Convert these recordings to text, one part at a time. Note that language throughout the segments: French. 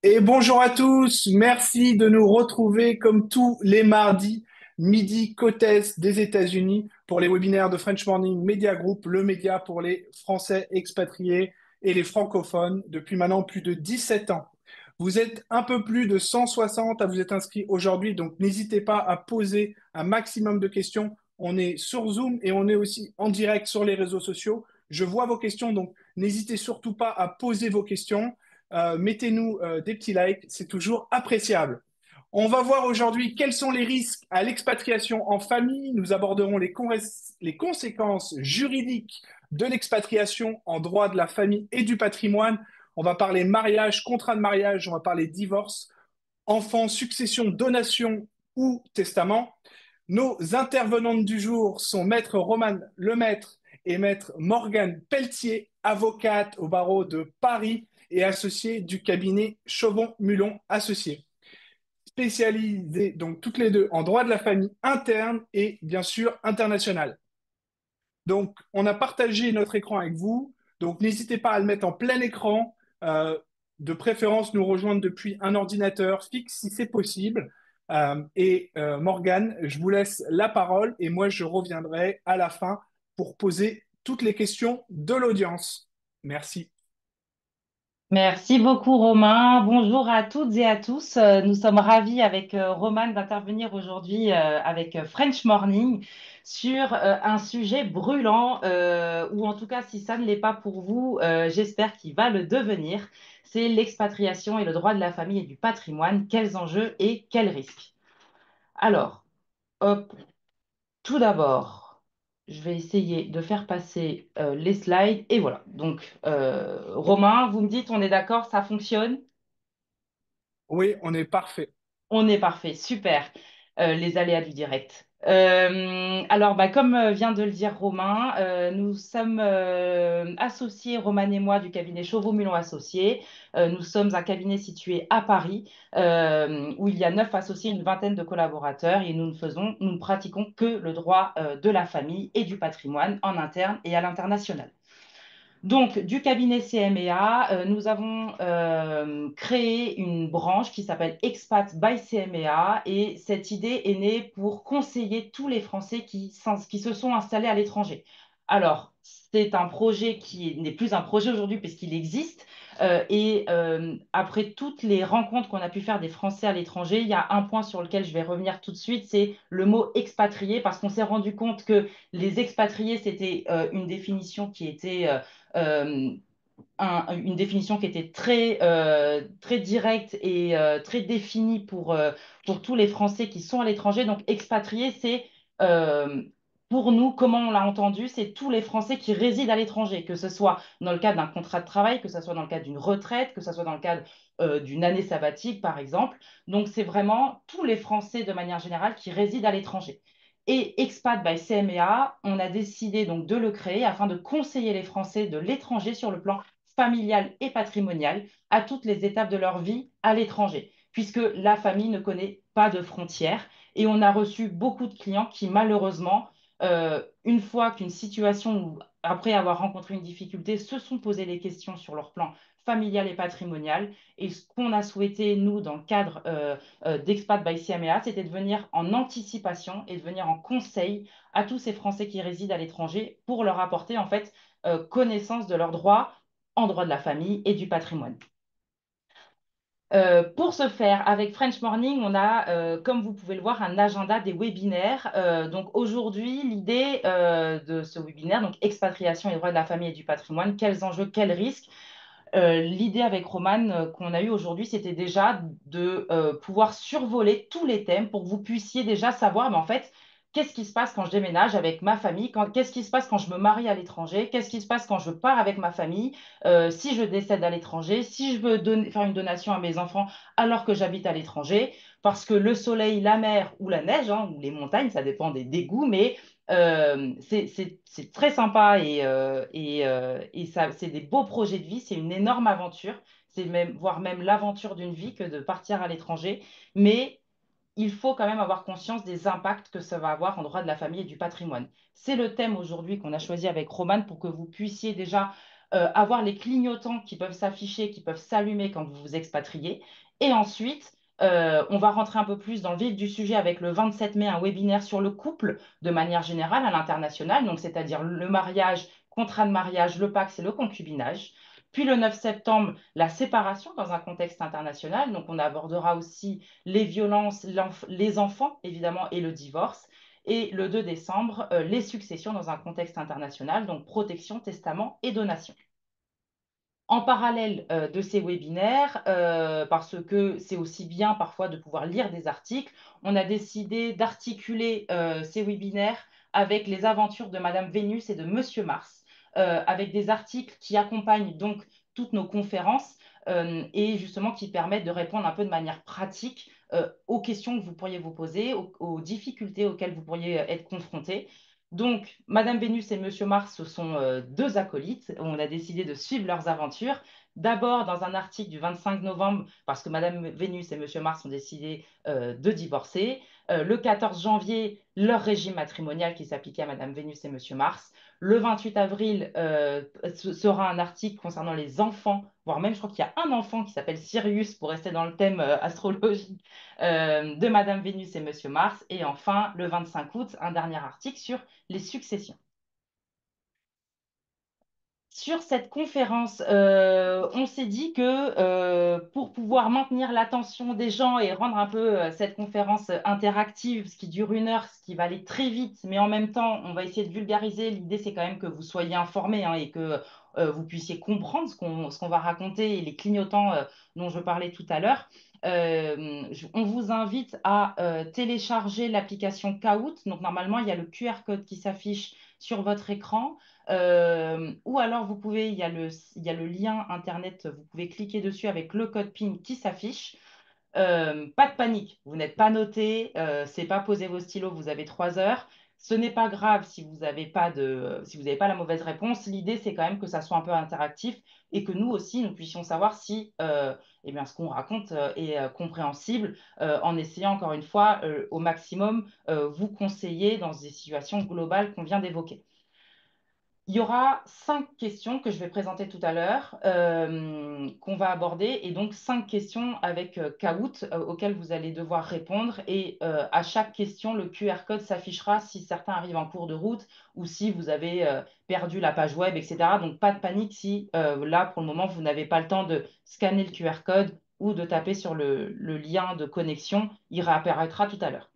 Et bonjour à tous, merci de nous retrouver comme tous les mardis, midi côte est des États-Unis pour les webinaires de French Morning Media Group, le média pour les Français expatriés et les francophones depuis maintenant plus de 17 ans. Vous êtes un peu plus de 160 à vous être inscrits aujourd'hui, donc n'hésitez pas à poser un maximum de questions. On est sur Zoom et on est aussi en direct sur les réseaux sociaux. Je vois vos questions, donc n'hésitez surtout pas à poser vos questions. Mettez-nous des petits likes, c'est toujours appréciable. On va voir aujourd'hui quels sont les risques à l'expatriation en famille. Nous aborderons les conséquences juridiques de l'expatriation en droit de la famille et du patrimoine. On va parler mariage, contrat de mariage, on va parler divorce, enfants, succession, donation ou testament. Nos intervenantes du jour sont Maître Roman Lemaître et Maître Morgane Pelletier, avocate au barreau de Paris et associée du cabinet Chauvon-Mulon Associés, spécialisées donc toutes les deux en droit de la famille interne et bien sûr international. Donc, on a partagé notre écran avec vous, donc n'hésitez pas à le mettre en plein écran, de préférence nous rejoindre depuis un ordinateur fixe si c'est possible. Morgane, je vous laisse la parole et moi je reviendrai à la fin pour poser toutes les questions de l'audience. Merci. Merci beaucoup, Romain. Bonjour à toutes et à tous. Nous sommes ravis avec Roman d'intervenir aujourd'hui avec French Morning sur un sujet brûlant, ou en tout cas, si ça ne l'est pas pour vous, j'espère qu'il va le devenir. C'est l'expatriation et le droit de la famille et du patrimoine. Quels enjeux et quels risques? Alors, hop, tout d'abord, je vais essayer de faire passer les slides et voilà. Donc, Romain, vous me dites, on est d'accord, ça fonctionne? Oui, on est parfait. On est parfait, super. Les aléas du direct. Alors, bah, comme vient de le dire Romain, nous sommes associés, Romain et moi, du cabinet Chauveau-Mulon Associés. Nous sommes un cabinet situé à Paris, où il y a 9 associés, une vingtaine de collaborateurs, et nous ne pratiquons que le droit de la famille et du patrimoine en interne et à l'international. Donc, du cabinet CMA, nous avons créé une branche qui s'appelle Expat by CMA et cette idée est née pour conseiller tous les Français qui se sont installés à l'étranger. Alors, c'est un projet qui n'est plus un projet aujourd'hui puisqu'il existe. Après toutes les rencontres qu'on a pu faire des Français à l'étranger, il y a un point sur lequel je vais revenir tout de suite, c'est le mot expatrié, parce qu'on s'est rendu compte que les expatriés, c'était une définition qui était euh, une définition qui était très directe et très définie pour tous les Français qui sont à l'étranger. Donc, expatrié, c'est euh, pour nous, comment on l'a entendu, c'est tous les Français qui résident à l'étranger, que ce soit dans le cadre d'un contrat de travail, que ce soit dans le cadre d'une retraite, que ce soit dans le cadre d'une année sabbatique, par exemple. Donc, c'est vraiment tous les Français de manière générale qui résident à l'étranger. Et Expat by CMA, on a décidé donc de le créer afin de conseiller les Français de l'étranger sur le plan familial et patrimonial à toutes les étapes de leur vie à l'étranger, puisque la famille ne connaît pas de frontières. Et on a reçu beaucoup de clients qui, malheureusement, une fois qu'une situation ou après avoir rencontré une difficulté, se sont posé des questions sur leur plan familial et patrimonial. Et ce qu'on a souhaité, nous, dans le cadre d'Expat by CMA, c'était de venir en anticipation et de venir en conseil à tous ces Français qui résident à l'étranger pour leur apporter en fait connaissance de leurs droits en droit de la famille et du patrimoine. Pour ce faire, avec French Morning, on a, comme vous pouvez le voir, un agenda des webinaires. Donc aujourd'hui, l'idée de ce webinaire, donc expatriation et droit de la famille et du patrimoine, quels enjeux, quels risques. L'idée avec Roman qu'on a eue aujourd'hui, c'était déjà de pouvoir survoler tous les thèmes pour que vous puissiez déjà savoir, mais en fait, qu'est-ce qui se passe quand je déménage avec ma famille, qu'est-ce qui se passe quand je me marie à l'étranger, qu'est-ce qui se passe quand je pars avec ma famille, si je décède à l'étranger, si je veux faire une donation à mes enfants alors que j'habite à l'étranger, parce que le soleil, la mer ou la neige, hein, ou les montagnes, ça dépend des goûts, mais c'est très sympa et ça, c'est des beaux projets de vie, c'est une énorme aventure, c'est même, voire même l'aventure d'une vie que de partir à l'étranger. Mais il faut quand même avoir conscience des impacts que ça va avoir en droit de la famille et du patrimoine. C'est le thème aujourd'hui qu'on a choisi avec Roman pour que vous puissiez déjà avoir les clignotants qui peuvent s'afficher, qui peuvent s'allumer quand vous vous expatriez. Et ensuite, on va rentrer un peu plus dans le vif du sujet avec le 27 mai, un webinaire sur le couple de manière générale à l'international, donc c'est-à-dire le mariage, contrat de mariage, le Pacs et le concubinage. Puis le 9 septembre, la séparation dans un contexte international. Donc on abordera aussi les violences, les enfants, évidemment, et le divorce. Et le 2 décembre, les successions dans un contexte international, donc protection, testament et donation. En parallèle de ces webinaires, parce que c'est aussi bien parfois de pouvoir lire des articles, on a décidé d'articuler ces webinaires avec les aventures de Madame Vénus et de Monsieur Mars, avec des articles qui accompagnent donc toutes nos conférences et justement qui permettent de répondre un peu de manière pratique aux questions que vous pourriez vous poser, aux difficultés auxquelles vous pourriez être confrontés. Donc, Madame Vénus et Monsieur Mars, ce sont deux acolytes. On a décidé de suivre leurs aventures. D'abord, dans un article du 25 novembre, parce que Madame Vénus et Monsieur Mars ont décidé de divorcer. Le 14 janvier, leur régime matrimonial qui s'appliquait à Madame Vénus et Monsieur Mars. Le 28 avril sera un article concernant les enfants, voire même, je crois qu'il y a un enfant qui s'appelle Sirius, pour rester dans le thème astrologie, de Madame Vénus et Monsieur Mars. Et enfin, le 25 août, un dernier article sur les successions. Sur cette conférence, on s'est dit que pour pouvoir maintenir l'attention des gens et rendre un peu cette conférence interactive, ce qui dure 1 heure, ce qui va aller très vite, mais en même temps, on va essayer de vulgariser. L'idée, c'est quand même que vous soyez informés hein, et que vous puissiez comprendre ce qu'on va raconter et les clignotants dont je parlais tout à l'heure. On vous invite à télécharger l'application Kahoot. Donc, normalement, il y a le QR code qui s'affiche sur votre écran. Ou alors, il y a le lien Internet, vous pouvez cliquer dessus avec le code PIN qui s'affiche. Pas de panique, vous n'êtes pas noté, c'est pas poser vos stylos, vous avez 3 heures. Ce n'est pas grave si vous n'avez pas la mauvaise réponse. L'idée, c'est quand même que ça soit un peu interactif et que nous aussi, nous puissions savoir si eh bien, ce qu'on raconte est compréhensible en essayant encore une fois au maximum vous conseiller dans des situations globales qu'on vient d'évoquer. Il y aura 5 questions que je vais présenter tout à l'heure, qu'on va aborder, et donc 5 questions avec Kahoot auxquelles vous allez devoir répondre. Et à chaque question, le QR code s'affichera si certains arrivent en cours de route ou si vous avez perdu la page web, etc. Donc pas de panique si là, pour le moment, vous n'avez pas le temps de scanner le QR code ou de taper sur le lien de connexion. Il réapparaîtra tout à l'heure.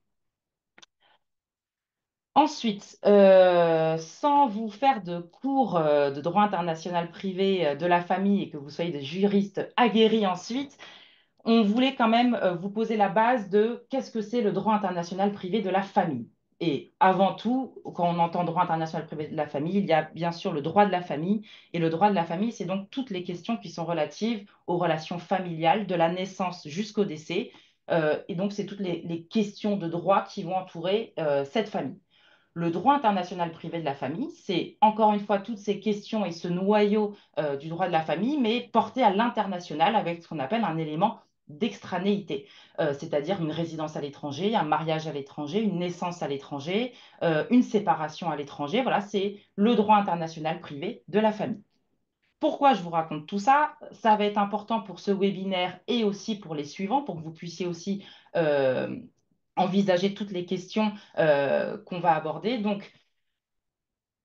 Ensuite, sans vous faire de cours de droit international privé de la famille et que vous soyez des juristes aguerris ensuite, on voulait quand même vous poser la base de qu'est-ce que c'est le droit international privé de la famille. Et avant tout, quand on entend droit international privé de la famille, il y a bien sûr le droit de la famille. Et le droit de la famille, c'est donc toutes les questions qui sont relatives aux relations familiales, de la naissance jusqu'au décès. Et donc, c'est toutes les questions de droit qui vont entourer cette famille. Le droit international privé de la famille, c'est encore une fois toutes ces questions et ce noyau du droit de la famille, mais porté à l'international avec ce qu'on appelle un élément d'extranéité, c'est-à-dire une résidence à l'étranger, un mariage à l'étranger, une naissance à l'étranger, une séparation à l'étranger. Voilà, c'est le droit international privé de la famille. Pourquoi je vous raconte tout ça? Ça va être important pour ce webinaire et aussi pour les suivants, pour que vous puissiez aussi euh, envisager toutes les questions qu'on va aborder. Donc,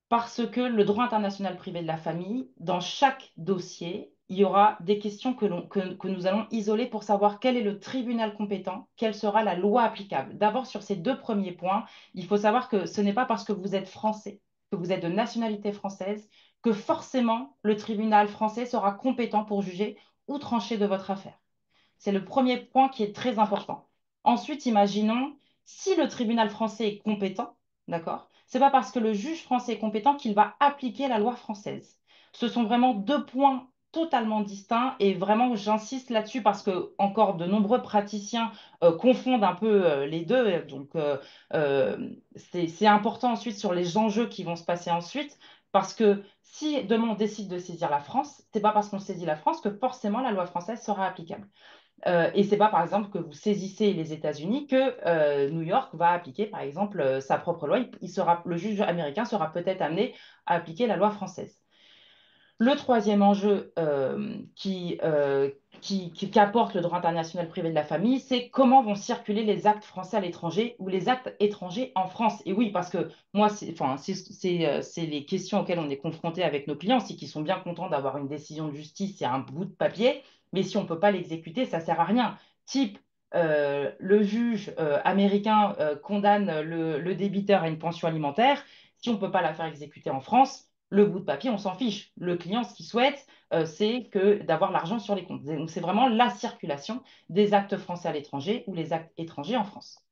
parce que le droit international privé de la famille, dans chaque dossier, il y aura des questions que nous allons isoler pour savoir quel est le tribunal compétent, quelle sera la loi applicable. D'abord, sur ces 2 premiers points, il faut savoir que ce n'est pas parce que vous êtes français, que vous êtes de nationalité française, que forcément le tribunal français sera compétent pour juger ou trancher de votre affaire. C'est le premier point qui est très important. Ensuite, imaginons si le tribunal français est compétent, d'accord? C'est pas parce que le juge français est compétent qu'il va appliquer la loi française. Ce sont vraiment 2 points totalement distincts et vraiment j'insiste là-dessus parce que encore de nombreux praticiens confondent un peu les deux. Donc c'est important ensuite sur les enjeux qui vont se passer ensuite parce que si demain on décide de saisir la France, c'est pas parce qu'on saisit la France que forcément la loi française sera applicable. Et c'est pas, par exemple, que vous saisissez les États-Unis que New York va appliquer, par exemple, sa propre loi. Le juge américain sera peut-être amené à appliquer la loi française. Le troisième enjeu qu'apporte le droit international privé de la famille, c'est comment vont circuler les actes français à l'étranger ou les actes étrangers en France. Et oui, parce que moi, c'est les questions auxquelles on est confronté avec nos clients, c'est qu'ils sont bien contents d'avoir une décision de justice et un bout de papier, mais si on ne peut pas l'exécuter, ça ne sert à rien. Type, le juge américain condamne le débiteur à une pension alimentaire. Si on ne peut pas la faire exécuter en France, le bout de papier, on s'en fiche. Le client, ce qu'il souhaite, c'est que d'avoir l'argent sur les comptes. Donc, c'est vraiment la circulation des actes français à l'étranger ou les actes étrangers en France.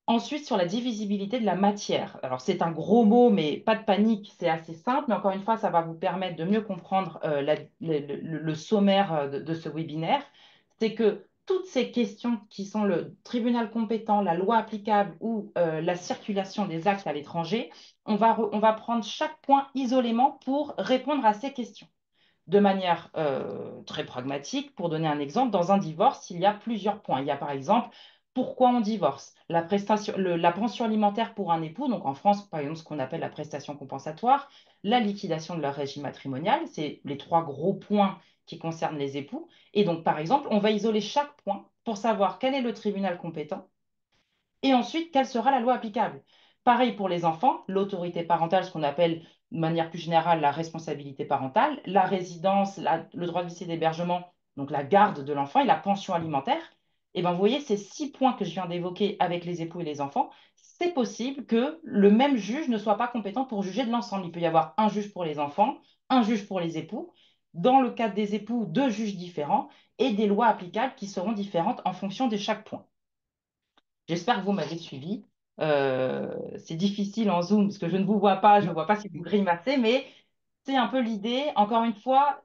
Ensuite, sur la divisibilité de la matière. Alors, c'est un gros mot, mais pas de panique, c'est assez simple. Mais encore une fois, ça va vous permettre de mieux comprendre le sommaire de ce webinaire. C'est que toutes ces questions qui sont le tribunal compétent, la loi applicable ou la circulation des actes à l'étranger, on va prendre chaque point isolément pour répondre à ces questions de manière très pragmatique. Pour donner un exemple, dans un divorce, il y a plusieurs points. Il y a par exemple pourquoi on divorce, la pension alimentaire pour un époux, donc en France, par exemple, ce qu'on appelle la prestation compensatoire, la liquidation de leur régime matrimonial, c'est les trois gros points qui concernent les époux. Et donc, par exemple, on va isoler chaque point pour savoir quel est le tribunal compétent et ensuite, quelle sera la loi applicable? Pareil pour les enfants, l'autorité parentale, ce qu'on appelle de manière plus générale la responsabilité parentale, la résidence, le droit de visite et d'hébergement, donc la garde de l'enfant et la pension alimentaire. Et bien, vous voyez, ces 6 points que je viens d'évoquer avec les époux et les enfants, c'est possible que le même juge ne soit pas compétent pour juger de l'ensemble. Il peut y avoir un juge pour les enfants, un juge pour les époux. Dans le cadre des époux, deux juges différents et des lois applicables qui seront différentes en fonction de chaque point. J'espère que vous m'avez suivi. C'est difficile en Zoom parce que je ne vous vois pas, je ne vois pas si vous grimacez, mais c'est un peu l'idée. Encore une fois,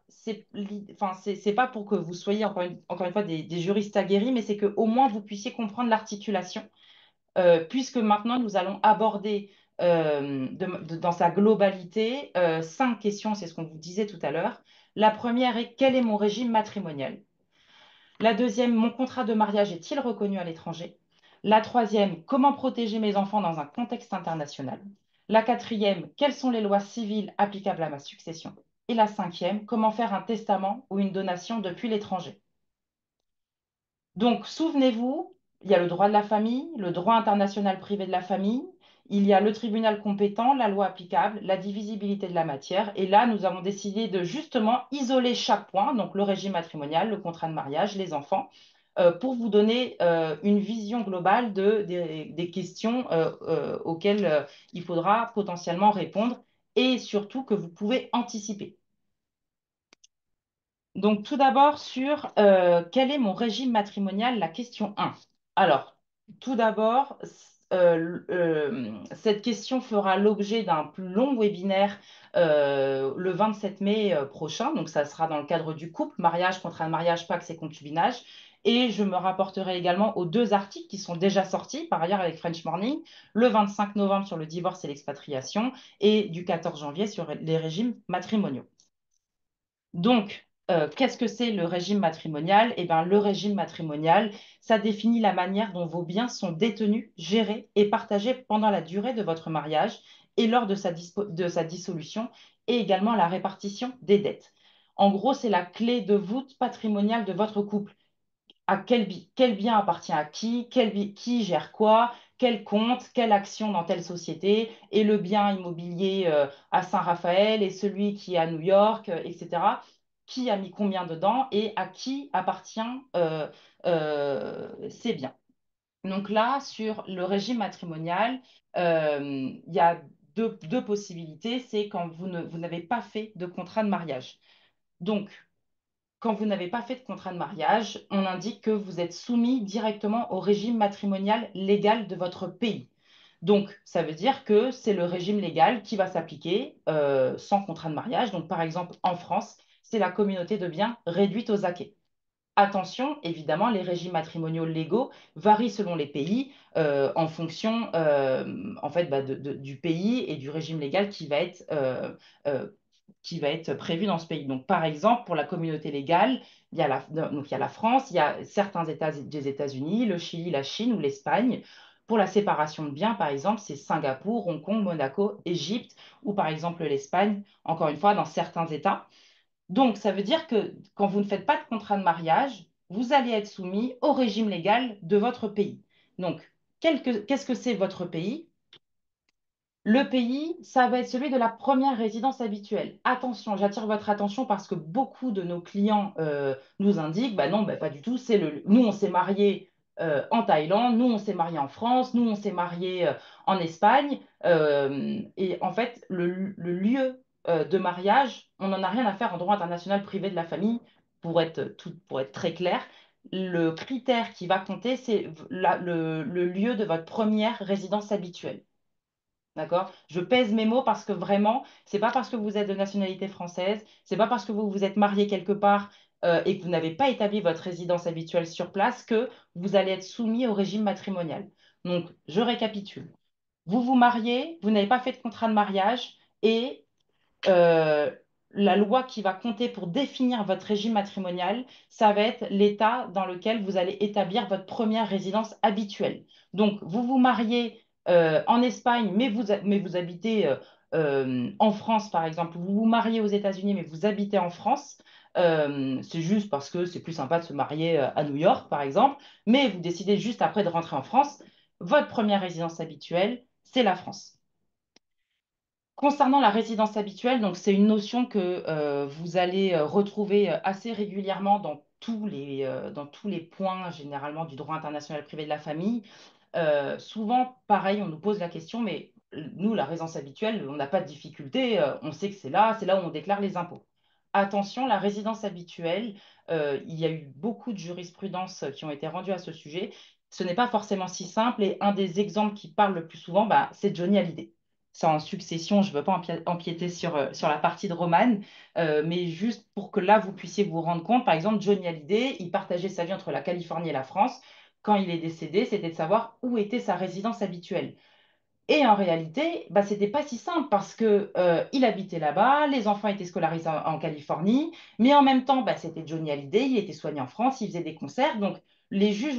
enfin, c'est pas pour que vous soyez encore une fois des juristes aguerris, mais c'est qu'au moins vous puissiez comprendre l'articulation, puisque maintenant nous allons aborder dans sa globalité 5 questions, c'est ce qu'on vous disait tout à l'heure. La première est quel est mon régime matrimonial? La deuxième, mon contrat de mariage est-il reconnu à l'étranger? La troisième, comment protéger mes enfants dans un contexte international? La quatrième, quelles sont les lois civiles applicables à ma succession? Et la cinquième, comment faire un testament ou une donation depuis l'étranger? Donc, souvenez-vous, il y a le droit de la famille, le droit international privé de la famille, il y a le tribunal compétent, la loi applicable, la divisibilité de la matière. Et là, nous avons décidé de justement isoler chaque point, donc le régime matrimonial, le contrat de mariage, les enfants, pour vous donner une vision globale des questions auxquelles il faudra potentiellement répondre et surtout que vous pouvez anticiper. Donc, tout d'abord, sur quel est mon régime matrimonial, la question 1. Alors, tout d'abord, cette question fera l'objet d'un plus long webinaire le 27 mai prochain. Donc, ça sera dans le cadre du couple, mariage, contrat de mariage, pax et concubinage. Et je me rapporterai également aux 2 articles qui sont déjà sortis, par ailleurs avec French Morning, le 25 novembre sur le divorce et l'expatriation et du 14 janvier sur les régimes matrimoniaux. Donc, qu'est-ce que c'est le régime matrimonial? Eh bien, le régime matrimonial, ça définit la manière dont vos biens sont détenus, gérés et partagés pendant la durée de votre mariage et lors de de sa dissolution, et également la répartition des dettes. En gros, c'est la clé de voûte patrimoniale de votre couple. Quel bien appartient à qui, qui gère quoi, quel compte, quelle action dans telle société, et le bien immobilier à Saint-Raphaël et celui qui est à New York, etc. Qui a mis combien dedans et à qui appartient ces biens. Donc là, sur le régime matrimonial, il y a deux possibilités. C'est quand vous n'avez pas fait de contrat de mariage. Donc, quand vous n'avez pas fait de contrat de mariage, on indique que vous êtes soumis directement au régime matrimonial légal de votre pays. Donc, ça veut dire que c'est le régime légal qui va s'appliquer sans contrat de mariage. Donc, par exemple, en France, c'est la communauté de biens réduite aux acquis. Attention, évidemment, les régimes matrimoniaux légaux varient selon les pays en fonction en fait, du pays et du régime légal euh, qui va être prévu dans ce pays. Donc, par exemple, pour la communauté légale, donc il y a la France, il y a certains États des États-Unis, le Chili, la Chine ou l'Espagne. Pour la séparation de biens, par exemple, c'est Singapour, Hong Kong, Monaco, Égypte ou par exemple l'Espagne, encore une fois, dans certains États. Donc, ça veut dire que quand vous ne faites pas de contrat de mariage, vous allez être soumis au régime légal de votre pays. Donc, qu'est-ce que c'est votre pays? Le pays, ça va être celui de la première résidence habituelle. Attention, j'attire votre attention parce que beaucoup de nos clients nous indiquent, bah non, bah pas du tout, nous on s'est mariés en Thaïlande, nous on s'est mariés en France, nous on s'est mariés en Espagne. Et en fait, le lieu de mariage, on n'en a rien à faire en droit international privé de la famille, pour être très clair. Le critère qui va compter, c'est le lieu de votre première résidence habituelle. D'accord? Je pèse mes mots parce que vraiment, c'est pas parce que vous êtes de nationalité française, c'est pas parce que vous vous êtes marié quelque part et que vous n'avez pas établi votre résidence habituelle sur place que vous allez être soumis au régime matrimonial. Donc, je récapitule. Vous vous mariez, vous n'avez pas fait de contrat de mariage et euh, la loi qui va compter pour définir votre régime matrimonial, ça va être l'État dans lequel vous allez établir votre première résidence habituelle. Donc, vous vous mariez en Espagne, mais vous habitez en France, par exemple. Vous vous mariez aux États-Unis, mais vous habitez en France. C'est juste parce que c'est plus sympa de se marier à New York, par exemple, mais vous décidez juste après de rentrer en France. Votre première résidence habituelle, c'est la France. Concernant la résidence habituelle, donc c'est une notion que vous allez retrouver assez régulièrement dans tous les points généralement du droit international privé de la famille. Souvent, pareil, on nous pose la question, mais nous, la résidence habituelle, on n'a pas de difficulté, on sait que c'est là où on déclare les impôts. Attention, la résidence habituelle, il y a eu beaucoup de jurisprudence qui ont été rendues à ce sujet. Ce n'est pas forcément si simple et un des exemples qui parle le plus souvent, bah, c'est Johnny Hallyday. C'est en succession, je ne veux pas empiéter sur la partie de Romane, mais juste pour que là, vous puissiez vous rendre compte, par exemple, Johnny Hallyday, il partageait sa vie entre la Californie et la France. Quand il est décédé, c'était de savoir où était sa résidence habituelle. Et en réalité, bah, c'était pas si simple parce que il habitait là-bas, les enfants étaient scolarisés en Californie, mais en même temps, bah, c'était Johnny Hallyday, il était soigné en France, il faisait des concerts, donc les juges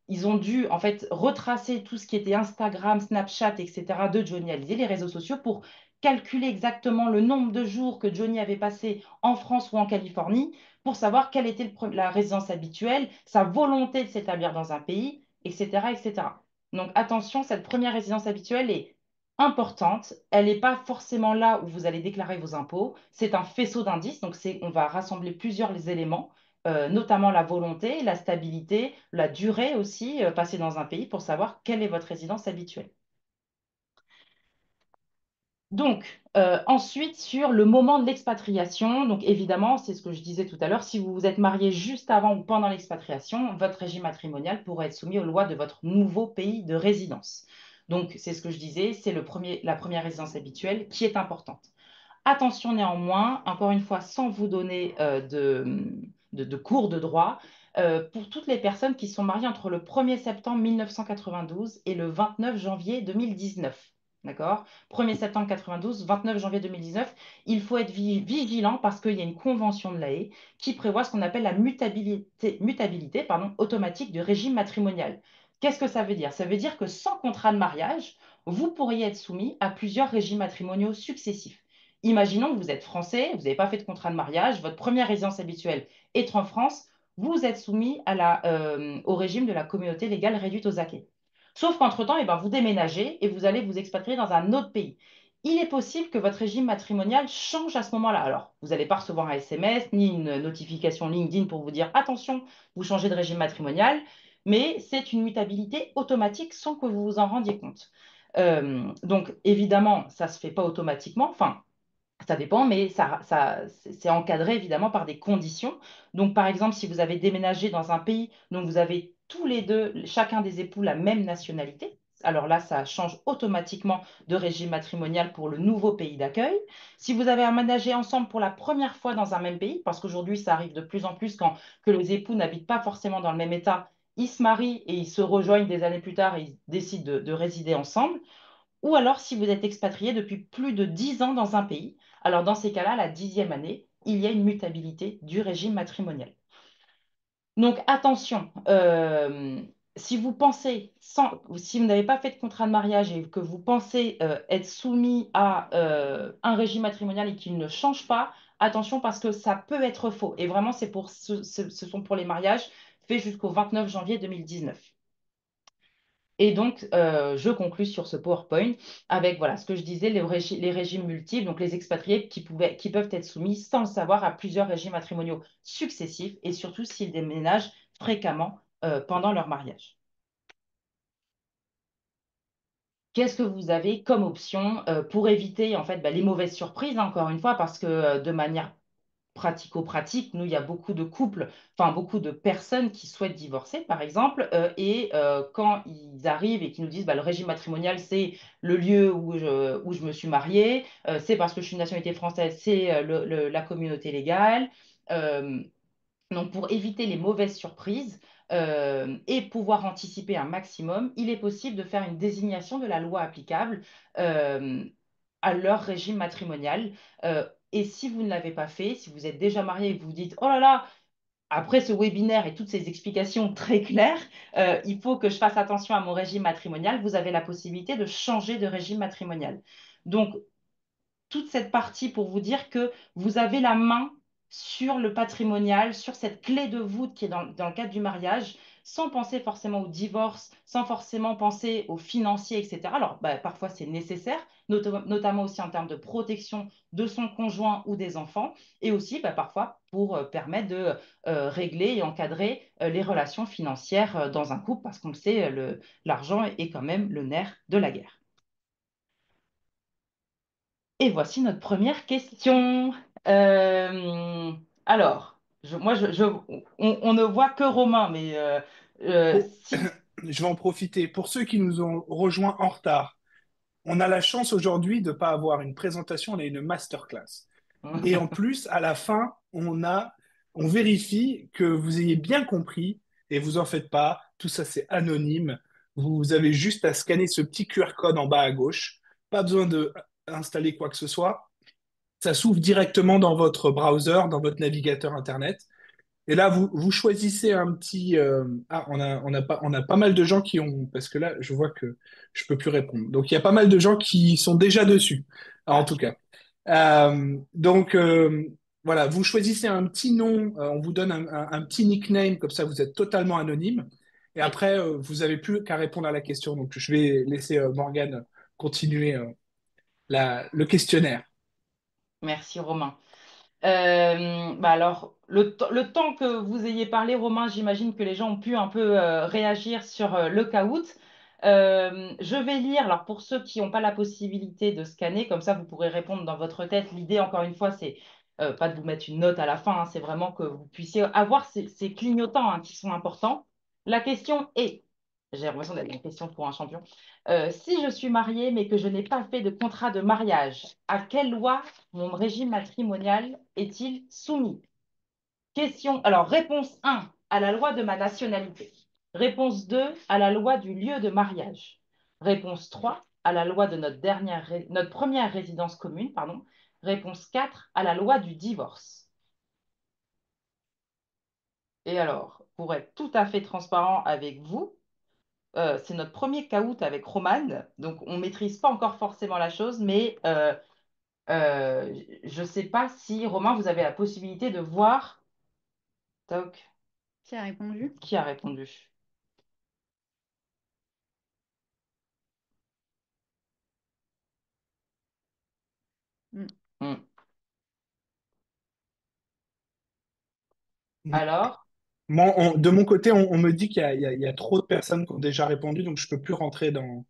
ils ont dû en fait retracer tout ce qui était Instagram, Snapchat, etc. de Johnny Hallyday, les réseaux sociaux, pour calculer exactement le nombre de jours que Johnny avait passé en France ou en Californie, pour savoir quelle était la résidence habituelle, sa volonté de s'établir dans un pays, etc., etc. Donc attention, cette première résidence habituelle est importante. Elle n'est pas forcément là où vous allez déclarer vos impôts. C'est un faisceau d'indices. Donc on va rassembler plusieurs éléments, notamment la volonté, la stabilité, la durée aussi, passée dans un pays pour savoir quelle est votre résidence habituelle. Donc, ensuite, sur le moment de l'expatriation, donc évidemment, c'est ce que je disais tout à l'heure, si vous vous êtes marié juste avant ou pendant l'expatriation, votre régime matrimonial pourrait être soumis aux lois de votre nouveau pays de résidence. Donc, c'est ce que je disais, c'est la première résidence habituelle qui est importante. Attention néanmoins, encore une fois, sans vous donner de cours de droit, pour toutes les personnes qui sont mariées entre le 1er septembre 1992 et le 29 janvier 2019. D'accord? 1er septembre 92, 29 janvier 2019, il faut être vigilant parce qu'il y a une convention de l'AE qui prévoit ce qu'on appelle la mutabilité pardon, automatique du régime matrimonial. Qu'est-ce que ça veut dire? Ça veut dire que sans contrat de mariage, vous pourriez être soumis à plusieurs régimes matrimoniaux successifs. Imaginons que vous êtes français, vous n'avez pas fait de contrat de mariage, votre première résidence habituelle est en France, vous êtes soumis au régime de la communauté légale réduite aux acquis. Sauf qu'entre-temps, eh ben, vous déménagez et vous allez vous expatrier dans un autre pays. Il est possible que votre régime matrimonial change à ce moment-là. Alors, vous n'allez pas recevoir un SMS ni une notification LinkedIn pour vous dire attention, vous changez de régime matrimonial, mais c'est une mutabilité automatique sans que vous vous en rendiez compte. Donc, évidemment, ça ne se fait pas automatiquement. Enfin, ça dépend, mais c'est encadré évidemment par des conditions. Donc, par exemple, si vous avez déménagé dans un pays dont vous avez tous les deux, chacun des époux, la même nationalité, alors là, ça change automatiquement de régime matrimonial pour le nouveau pays d'accueil. Si vous avez emménagé ensemble pour la première fois dans un même pays, parce qu'aujourd'hui, ça arrive de plus en plus que les époux n'habitent pas forcément dans le même État, ils se marient et ils se rejoignent des années plus tard et ils décident de résider ensemble. Ou alors si vous êtes expatrié depuis plus de 10 ans dans un pays. Alors dans ces cas-là, la 10e année, il y a une mutabilité du régime matrimonial. Donc attention, si vous pensez, si vous n'avez pas fait de contrat de mariage et que vous pensez être soumis à un régime matrimonial et qu'il ne change pas, attention parce que ça peut être faux. Et vraiment, ce sont pour les mariages faits jusqu'au 29 janvier 2019. Et donc, je conclus sur ce PowerPoint avec voilà, ce que je disais, les régimes multiples, donc les expatriés qui peuvent être soumis sans le savoir à plusieurs régimes matrimoniaux successifs et surtout s'ils déménagent fréquemment pendant leur mariage. Qu'est-ce que vous avez comme option pour éviter en fait les mauvaises surprises, encore une fois, parce que de manière pratico-pratique, nous, il y a beaucoup de couples, enfin beaucoup de personnes qui souhaitent divorcer, par exemple, et quand ils arrivent et qu'ils nous disent le régime matrimonial, c'est le lieu où je me suis mariée, c'est parce que je suis de nationalité française, c'est la communauté légale. Euh, donc, pour éviter les mauvaises surprises et pouvoir anticiper un maximum, il est possible de faire une désignation de la loi applicable euh, à leur régime matrimonial. Et si vous ne l'avez pas fait, si vous êtes déjà marié et que vous vous dites, oh là là, après ce webinaire et toutes ces explications très claires, il faut que je fasse attention à mon régime matrimonial, vous avez la possibilité de changer de régime matrimonial. Donc, toute cette partie pour vous dire que vous avez la main sur le patrimonial, sur cette clé de voûte qui est dans le cadre du mariage, sans penser forcément au divorce, sans forcément penser aux financiers, etc. Alors, parfois, c'est nécessaire, notamment aussi en termes de protection de son conjoint ou des enfants, et aussi parfois pour permettre de régler et encadrer les relations financières dans un couple, parce qu'on le sait, l'argent est quand même le nerf de la guerre. Et voici notre première question. Euh, alors, on ne voit que Romain, mais Pour- si... Je vais en profiter. Pour ceux qui nous ont rejoints en retard, on a la chance aujourd'hui de ne pas avoir une présentation, on a une masterclass. Et en plus, à la fin, on vérifie que vous ayez bien compris et vous en faites pas. Tout ça, c'est anonyme. Vous avez juste à scanner ce petit QR code en bas à gauche. Pas besoin d'installer quoi que ce soit. Ça s'ouvre directement dans votre browser, dans votre navigateur Internet. Et là, vous choisissez un petit. Ah, on a pas mal de gens qui ont. Parce que là, je vois que je peux plus répondre. Donc, il y a pas mal de gens qui sont déjà dessus, en Ah, tout cas. Donc, voilà, vous choisissez un petit nom, on vous donne un petit nickname, comme ça, vous êtes totalement anonyme. Et oui, après, vous avez plus qu'à répondre à la question. Donc, je vais laisser Morgane continuer le questionnaire. merci Romain. Alors, le temps que vous ayez parlé, Romain, j'imagine que les gens ont pu un peu réagir sur le caout. Je vais lire, alors pour ceux qui n'ont pas la possibilité de scanner, comme ça vous pourrez répondre dans votre tête. L'idée, encore une fois, c'est pas de vous mettre une note à la fin, hein, c'est vraiment que vous puissiez avoir ces clignotants hein, qui sont importants. La question est, j'ai l'impression d'être une question pour un champion. Si je suis mariée mais que je n'ai pas fait de contrat de mariage, à quelle loi mon régime matrimonial est-il soumis? Question. Alors, réponse 1, à la loi de ma nationalité. Réponse 2, à la loi du lieu de mariage. Réponse 3, à la loi de notre première résidence commune, pardon. Réponse 4, à la loi du divorce. Et alors, pour être tout à fait transparent avec vous, c'est notre premier caout avec Romane, donc on ne maîtrise pas encore forcément la chose, mais je ne sais pas si, Romain, vous avez la possibilité de voir toc, Qui a répondu? qui a répondu. Mm. Hmm. Alors, Moi, de mon côté, on me dit qu'il y a trop de personnes qui ont déjà répondu, donc je peux plus rentrer dans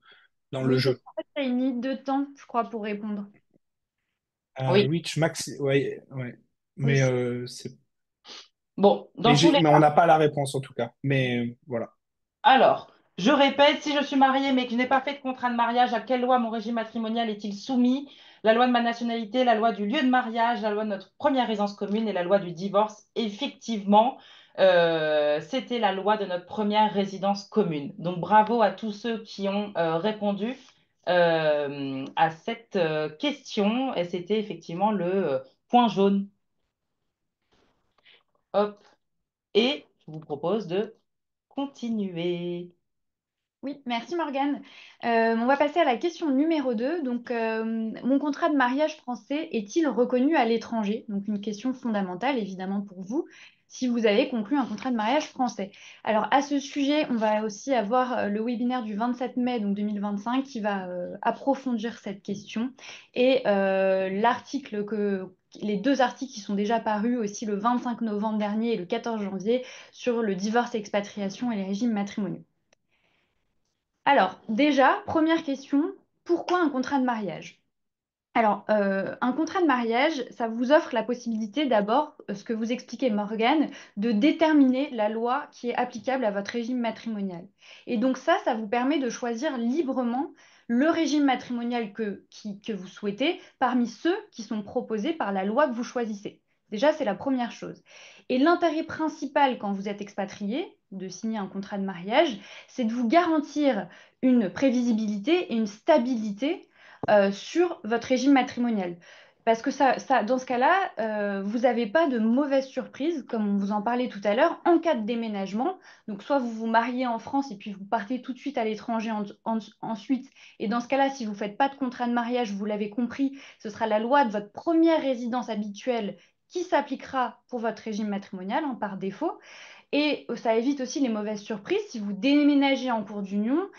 le Oui, parce jeu. qu'en fait, tu as une limite de temps, je crois, pour répondre. oui. Reach Max, ouais, ouais. Oui. Mais, Bon, dans tous les mais on n'a pas la réponse en tout cas. Mais voilà. Alors, je répète, si je suis mariée mais que je n'ai pas fait de contrat de mariage, à quelle loi mon régime matrimonial est-il soumis? La loi de ma nationalité, la loi du lieu de mariage, la loi de notre première résidence commune et la loi du divorce. Effectivement, c'était la loi de notre première résidence commune. Donc, bravo à tous ceux qui ont répondu à cette question. Et c'était effectivement le point jaune. Hop. Et je vous propose de continuer. Oui, merci Morgane. On va passer à la question numéro 2. Donc, mon contrat de mariage français est-il reconnu à l'étranger? Donc, une question fondamentale, évidemment, pour vous, si vous avez conclu un contrat de mariage français. Alors, à ce sujet, on va aussi avoir le webinaire du 27 mai donc 2025 qui va approfondir cette question. Et les deux articles qui sont déjà parus aussi le 25 novembre dernier et le 14 janvier sur le divorce et expatriation et les régimes matrimoniaux. Alors, déjà, première question, pourquoi un contrat de mariage? Alors, un contrat de mariage, ça vous offre la possibilité d'abord, ce que vous expliquez Morgane, de déterminer la loi qui est applicable à votre régime matrimonial. Et donc ça vous permet de choisir librement le régime matrimonial que vous souhaitez parmi ceux qui sont proposés par la loi que vous choisissez. Déjà, c'est la première chose. Et l'intérêt principal quand vous êtes expatrié, de signer un contrat de mariage, c'est de vous garantir une prévisibilité et une stabilité sur votre régime matrimonial. Parce que dans ce cas-là, vous n'avez pas de mauvaise surprise, comme on vous en parlait tout à l'heure, en cas de déménagement. Donc, soit vous vous mariez en France et puis vous partez tout de suite à l'étranger ensuite. Et dans ce cas-là, si vous ne faites pas de contrat de mariage, vous l'avez compris, ce sera la loi de votre première résidence habituelle qui s'appliquera pour votre régime matrimonial par défaut. Et ça évite aussi les mauvaises surprises si vous déménagez en cours d'union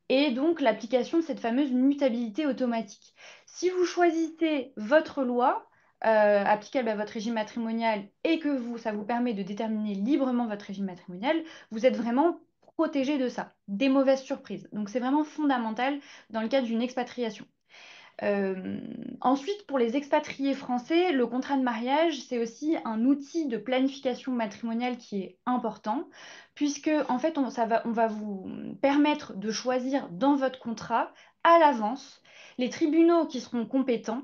et donc l'application de cette fameuse mutabilité automatique. Si vous choisissez votre loi applicable à votre régime matrimonial et que ça vous permet de déterminer librement votre régime matrimonial, vous êtes vraiment protégé de ça, des mauvaises surprises. Donc c'est vraiment fondamental dans le cadre d'une expatriation. Ensuite, pour les expatriés français, le contrat de mariage, c'est aussi un outil de planification matrimoniale qui est important, puisque en fait, on va vous permettre de choisir dans votre contrat à l'avance les tribunaux qui seront compétents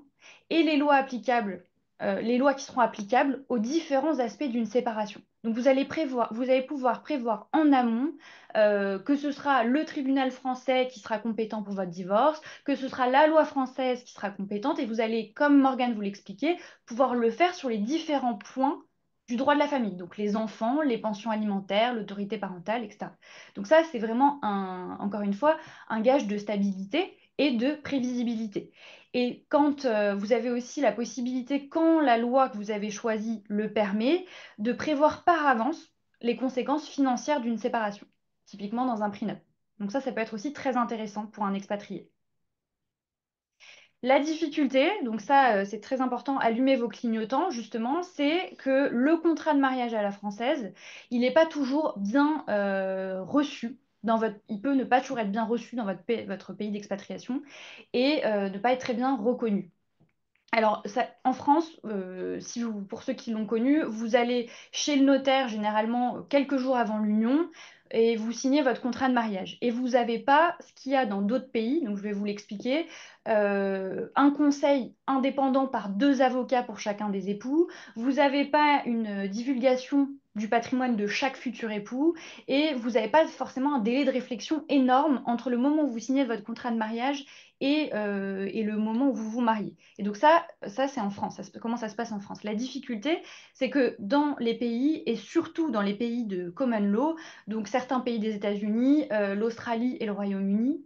et les lois applicables, les lois qui seront applicables aux différents aspects d'une séparation. Donc vous allez pouvoir prévoir en amont que ce sera le tribunal français qui sera compétent pour votre divorce, que ce sera la loi française qui sera compétente et vous allez, comme Morgane vous l'expliquait, pouvoir le faire sur les différents points du droit de la famille, donc les enfants, les pensions alimentaires, l'autorité parentale, etc. Donc ça, c'est vraiment, encore une fois, un gage de stabilité et de prévisibilité. Et quand vous avez aussi la possibilité, quand la loi que vous avez choisie le permet, de prévoir par avance les conséquences financières d'une séparation, typiquement dans un prenup. Donc ça peut être aussi très intéressant pour un expatrié. La difficulté, donc ça c'est très important, allumez vos clignotants justement, c'est que le contrat de mariage à la française, il n'est pas toujours bien reçu. Il peut ne pas toujours être bien reçu dans votre pays d'expatriation et ne pas être très bien reconnu. Alors, en France, pour ceux qui l'ont connu, vous allez chez le notaire généralement quelques jours avant l'union et vous signez votre contrat de mariage. Et vous n'avez pas ce qu'il y a dans d'autres pays, donc je vais vous l'expliquer, un conseil indépendant par deux avocats pour chacun des époux. Vous n'avez pas une divulgation du patrimoine de chaque futur époux et vous n'avez pas forcément un délai de réflexion énorme entre le moment où vous signez votre contrat de mariage et le moment où vous vous mariez. Et donc ça c'est en France. Comment ça se passe en France? La difficulté, c'est que dans les pays, et surtout dans les pays de common law, donc certains pays des États-Unis, l'Australie et le Royaume-Uni,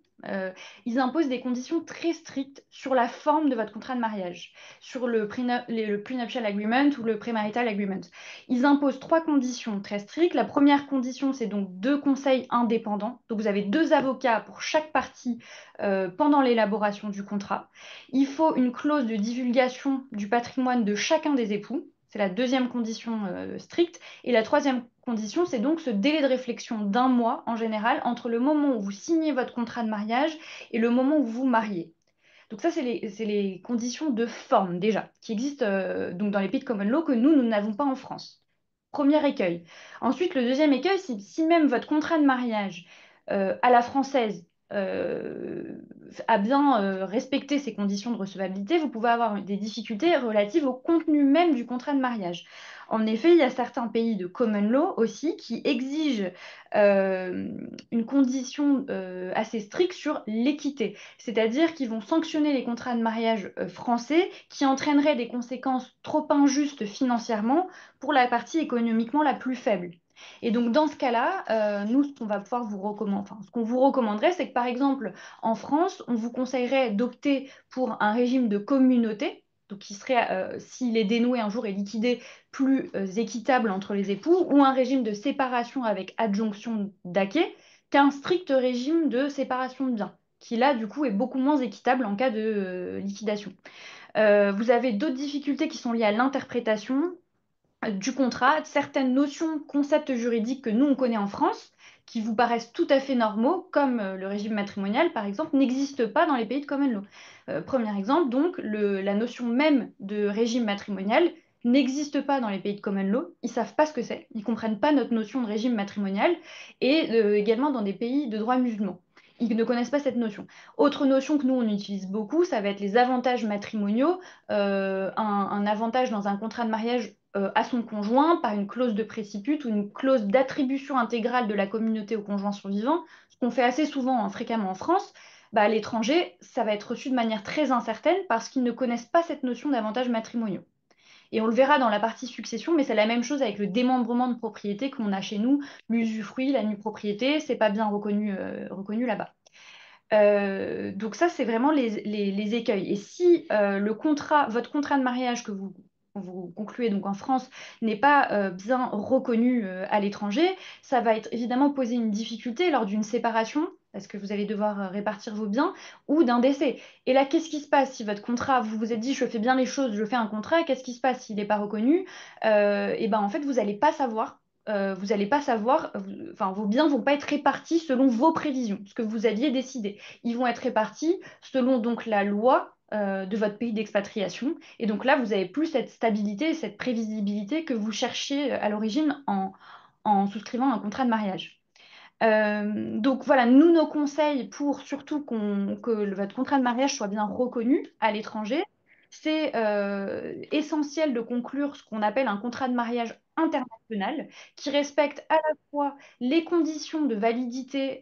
ils imposent des conditions très strictes sur la forme de votre contrat de mariage, sur le prenuptial agreement ou le premarital agreement. Ils imposent trois conditions très strictes. La première condition, c'est donc deux conseils indépendants. Donc vous avez deux avocats pour chaque partie pendant l'élaboration du contrat. Il faut une clause de divulgation du patrimoine de chacun des époux. C'est la deuxième condition stricte. Et la troisième condition, c'est donc ce délai de réflexion d'un mois en général entre le moment où vous signez votre contrat de mariage et le moment où vous vous mariez. Donc ça, c'est les conditions de forme déjà, qui existent donc dans les pays de common law que nous n'avons pas en France. Premier écueil. Ensuite, le deuxième écueil, c'est si même votre contrat de mariage à la française a bien respecté ces conditions de recevabilité, vous pouvez avoir des difficultés relatives au contenu même du contrat de mariage. En effet, il y a certains pays de common law aussi qui exigent une condition assez stricte sur l'équité, c'est-à-dire qu'ils vont sanctionner les contrats de mariage français qui entraîneraient des conséquences trop injustes financièrement pour la partie économiquement la plus faible. Et donc, dans ce cas-là, nous, ce qu'on va pouvoir vous recommander, enfin, ce qu'on vous recommanderait, c'est que, par exemple, en France, on vous conseillerait d'opter pour un régime de communauté, donc qui serait, s'il est dénoué un jour et liquidé, plus équitable entre les époux, ou un régime de séparation avec adjonction d'acquet, qu'un strict régime de séparation de biens, qui là, du coup, est beaucoup moins équitable en cas de liquidation. Vous avez d'autres difficultés qui sont liées à l'interprétation du contrat, certaines notions, concepts juridiques que nous, on connaît en France, qui vous paraissent tout à fait normaux, comme le régime matrimonial, par exemple, n'existent pas dans les pays de common law. Premier exemple, donc, la notion même de régime matrimonial n'existe pas dans les pays de common law. Ils ne savent pas ce que c'est. Ils ne comprennent pas notre notion de régime matrimonial, et également dans des pays de droit musulman. Ils ne connaissent pas cette notion. Autre notion que nous, on utilise beaucoup, ça va être les avantages matrimoniaux. Un avantage dans un contrat de mariage à son conjoint par une clause de préciput ou une clause d'attribution intégrale de la communauté au conjoint survivant, ce qu'on fait assez souvent, hein, fréquemment en France. Bah, à l'étranger, ça va être reçu de manière très incertaine parce qu'ils ne connaissent pas cette notion d'avantages matrimoniaux. Et on le verra dans la partie succession, mais c'est la même chose avec le démembrement de propriété qu'on a chez nous, l'usufruit, la nue propriété, c'est pas bien reconnu là-bas. Donc ça, c'est vraiment les écueils. Et si votre contrat de mariage que vous concluez donc en France n'est pas bien reconnu à l'étranger, ça va être évidemment poser une difficulté lors d'une séparation, parce que vous allez devoir répartir vos biens, ou d'un décès. Et là, qu'est-ce qui se passe si votre contrat, vous vous êtes dit, je fais bien les choses, je fais un contrat, qu'est-ce qui se passe s'il n'est pas reconnu? Et ben en fait, vous n'allez pas savoir. Vous n'allez pas savoir, enfin, vos biens ne vont pas être répartis selon vos prévisions, ce que vous aviez décidé. Ils vont être répartis selon donc la loi de votre pays d'expatriation. Et donc là, vous n'avez plus cette stabilité, cette prévisibilité que vous cherchiez à l'origine en souscrivant un contrat de mariage. Donc voilà, nous, nos conseils pour surtout que votre contrat de mariage soit bien reconnu à l'étranger, c'est essentiel de conclure ce qu'on appelle un contrat de mariage international qui respecte à la fois les conditions de validité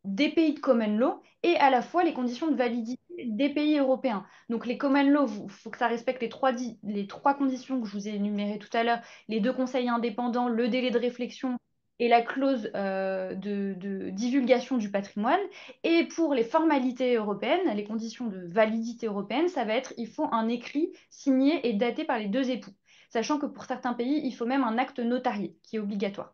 des pays de common law et à la fois les conditions de validité des pays européens. Donc les common law, il faut que ça respecte les trois conditions que je vous ai énumérées tout à l'heure, les deux conseils indépendants, le délai de réflexion et la clause de divulgation du patrimoine. Et pour les formalités européennes, les conditions de validité européenne, ça va être, il faut un écrit signé et daté par les deux époux. Sachant que pour certains pays, il faut même un acte notarié qui est obligatoire.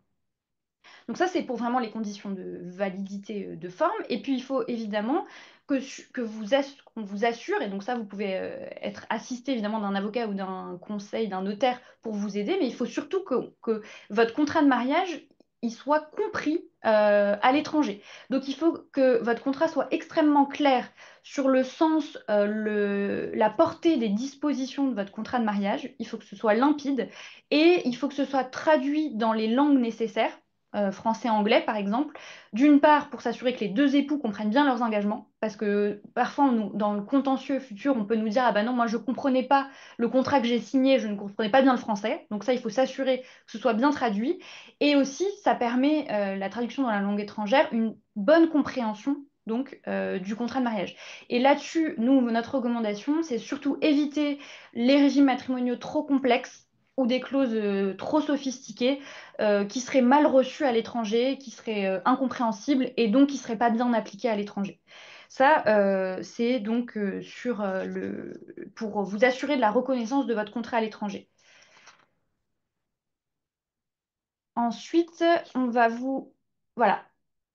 Donc ça, c'est pour vraiment les conditions de validité de forme. Et puis, il faut évidemment qu'on vous assure, et donc ça, vous pouvez être assisté évidemment d'un avocat ou d'un conseil, d'un notaire pour vous aider, mais il faut surtout que votre contrat de mariage, il soit compris à l'étranger. Donc, il faut que votre contrat soit extrêmement clair sur le sens, la portée des dispositions de votre contrat de mariage. Il faut que ce soit limpide et il faut que ce soit traduit dans les langues nécessaires français-anglais, par exemple. D'une part, pour s'assurer que les deux époux comprennent bien leurs engagements, parce que parfois, dans le contentieux futur, on peut nous dire, ah ben non, moi, je ne comprenais pas le contrat que j'ai signé, je ne comprenais pas bien le français. Donc ça, il faut s'assurer que ce soit bien traduit. Et aussi, ça permet, la traduction dans la langue étrangère, une bonne compréhension donc du contrat de mariage. Et là-dessus, nous, notre recommandation, c'est surtout éviter les régimes matrimoniaux trop complexes ou des clauses trop sophistiquées qui seraient mal reçues à l'étranger, qui seraient incompréhensibles et donc qui ne seraient pas bien appliquées à l'étranger. Ça, c'est donc pour vous assurer de la reconnaissance de votre contrat à l'étranger. Ensuite, on va vous... Voilà.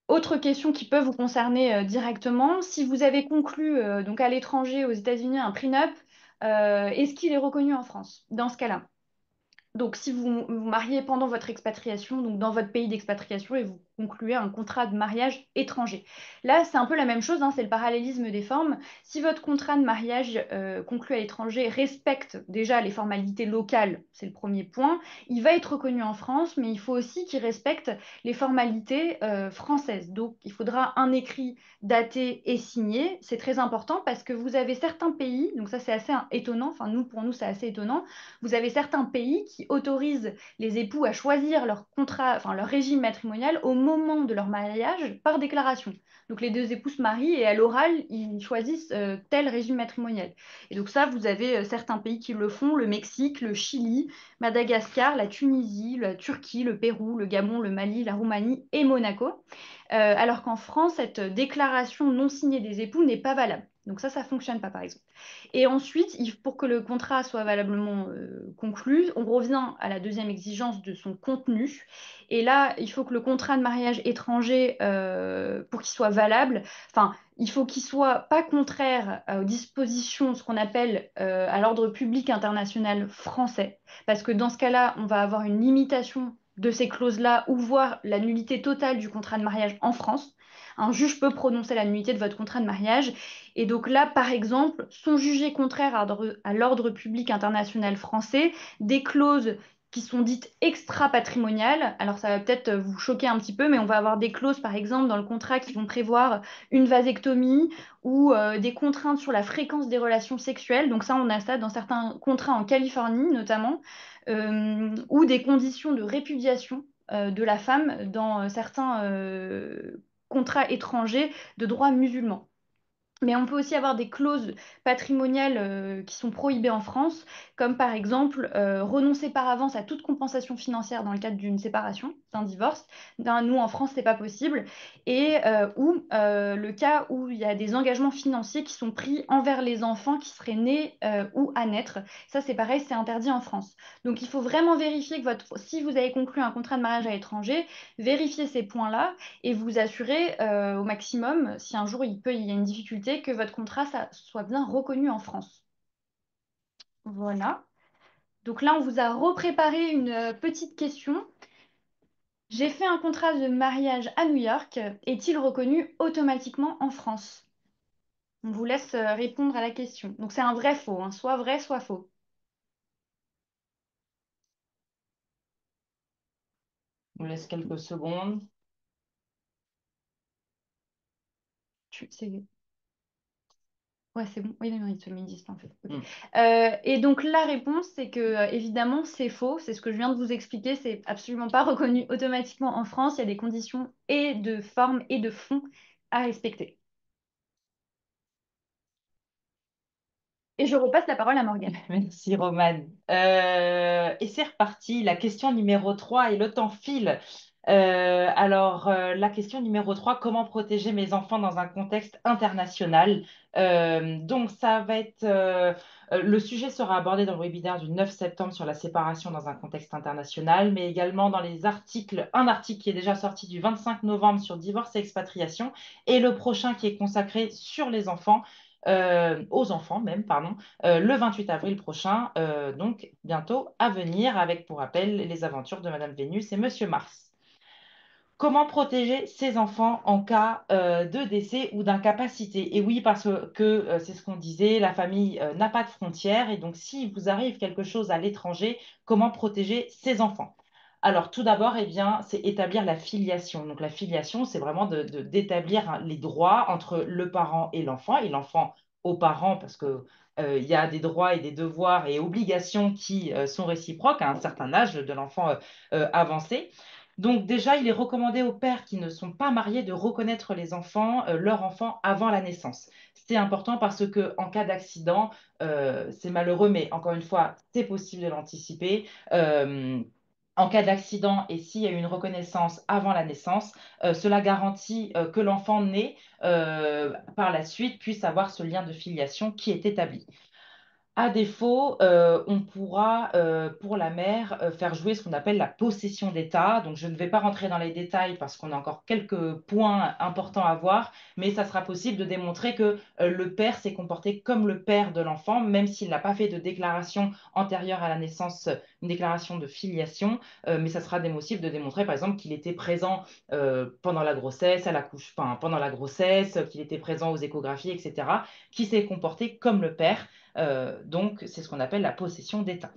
Autre question qui peut vous concerner directement. Si vous avez conclu donc à l'étranger, aux États-Unis, un prenup, est-ce qu'il est reconnu en France dans ce cas-là? Donc, si vous vous mariez pendant votre expatriation, donc dans votre pays d'expatriation, et vous concluez un contrat de mariage étranger. Là, c'est un peu la même chose, hein, c'est le parallélisme des formes. Si votre contrat de mariage conclu à l'étranger respecte déjà les formalités locales, c'est le premier point, il va être reconnu en France, mais il faut aussi qu'il respecte les formalités françaises. Donc, il faudra un écrit daté et signé. C'est très important parce que vous avez certains pays, donc ça c'est assez étonnant, enfin nous, pour nous, c'est assez étonnant, vous avez certains pays qui qui autorise les époux à choisir leur contrat, enfin leur régime matrimonial au moment de leur mariage par déclaration. Donc les deux époux se marient et à l'oral, ils choisissent tel régime matrimonial. Et donc ça, vous avez certains pays qui le font, le Mexique, le Chili, Madagascar, la Tunisie, la Turquie, le Pérou, le Gabon, le Mali, la Roumanie et Monaco. Alors qu'en France, cette déclaration non signée des époux n'est pas valable. Donc ça fonctionne pas, par exemple. Et ensuite, pour que le contrat soit valablement conclu, on revient à la deuxième exigence de son contenu. Et là, il faut que le contrat de mariage étranger, pour qu'il soit valable, enfin, il faut qu'il soit pas contraire aux dispositions, ce qu'on appelle à l'ordre public international français, parce que dans ce cas-là, on va avoir une limitation de ces clauses-là ou voir la nullité totale du contrat de mariage en France. Un juge peut prononcer la nullité de votre contrat de mariage. Et donc là, par exemple, sont jugées contraires à l'ordre public international français des clauses qui sont dites extra-patrimoniales. Alors ça va peut-être vous choquer un petit peu, mais on va avoir des clauses, par exemple, dans le contrat qui vont prévoir une vasectomie ou des contraintes sur la fréquence des relations sexuelles. Donc ça, on a ça dans certains contrats en Californie, notamment, ou des conditions de répudiation de la femme dans certains contrats étrangers de droit musulman. Mais on peut aussi avoir des clauses patrimoniales qui sont prohibées en France, comme par exemple renoncer par avance à toute compensation financière dans le cadre d'une séparation, d'un divorce. Nous, en France, c'est pas possible. Et ou le cas où il y a des engagements financiers qui sont pris envers les enfants qui seraient nés ou à naître. Ça, c'est pareil, c'est interdit en France. Donc, il faut vraiment vérifier que si vous avez conclu un contrat de mariage à l'étranger, vérifiez ces points-là et vous assurer au maximum, si un jour il y a une difficulté, que votre contrat soit bien reconnu en France. Voilà. Donc là, on vous a repréparé une petite question. J'ai fait un contrat de mariage à New York. Est-il reconnu automatiquement en France? On vous laisse répondre à la question. Donc c'est un vrai-faux, hein, soit vrai, soit faux. On vous laisse quelques secondes. C'est Ouais, c'est bon. Oui, non, ils te le disent en fait. Ok. Mm. Et donc la réponse, c'est que évidemment, c'est faux. C'est ce que je viens de vous expliquer. C'est absolument pas reconnu automatiquement en France. Il y a des conditions et de forme et de fond à respecter. Et je repasse la parole à Morgane. Merci, Romane. Et c'est reparti. La question numéro 3 et le temps file. La question numéro 3, comment protéger mes enfants dans un contexte international? Donc, ça va être. Le sujet sera abordé dans le webinaire du 9 septembre sur la séparation dans un contexte international, mais également dans les articles, un article qui est déjà sorti du 25 novembre sur divorce et expatriation, et le prochain qui est consacré sur les enfants, aux enfants même, pardon, le 28 avril prochain, donc bientôt à venir, avec pour rappel les aventures de Madame Vénus et Monsieur Mars. Comment protéger ses enfants en cas de décès ou d'incapacité? Et oui, parce que c'est ce qu'on disait, la famille n'a pas de frontières. Et donc, si vous arrive quelque chose à l'étranger, comment protéger ses enfants? Alors, tout d'abord, eh bien, c'est établir la filiation. Donc, la filiation, c'est vraiment d'établir les droits entre le parent et l'enfant aux parents, parce que il y a des droits et des devoirs et obligations qui sont réciproques à un certain âge de l'enfant avancé. Donc déjà, il est recommandé aux pères qui ne sont pas mariés de reconnaître les enfants, leurs enfants avant la naissance. C'est important parce que en cas d'accident, c'est malheureux, mais encore une fois, c'est possible de l'anticiper. En cas d'accident et s'il y a eu une reconnaissance avant la naissance, cela garantit que l'enfant né par la suite puisse avoir ce lien de filiation qui est établi. À défaut, on pourra, pour la mère, faire jouer ce qu'on appelle la possession d'État. Donc, je ne vais pas rentrer dans les détails parce qu'on a encore quelques points importants à voir, mais ça sera possible de démontrer que le père s'est comporté comme le père de l'enfant, même s'il n'a pas fait de déclaration antérieure à la naissance, une déclaration de filiation, mais ça sera possible de démontrer, par exemple, qu'il était présent pendant la grossesse, enfin, pendant la grossesse, qu'il était présent aux échographies, etc., qui s'est comporté comme le père. Donc, c'est ce qu'on appelle la possession d'État.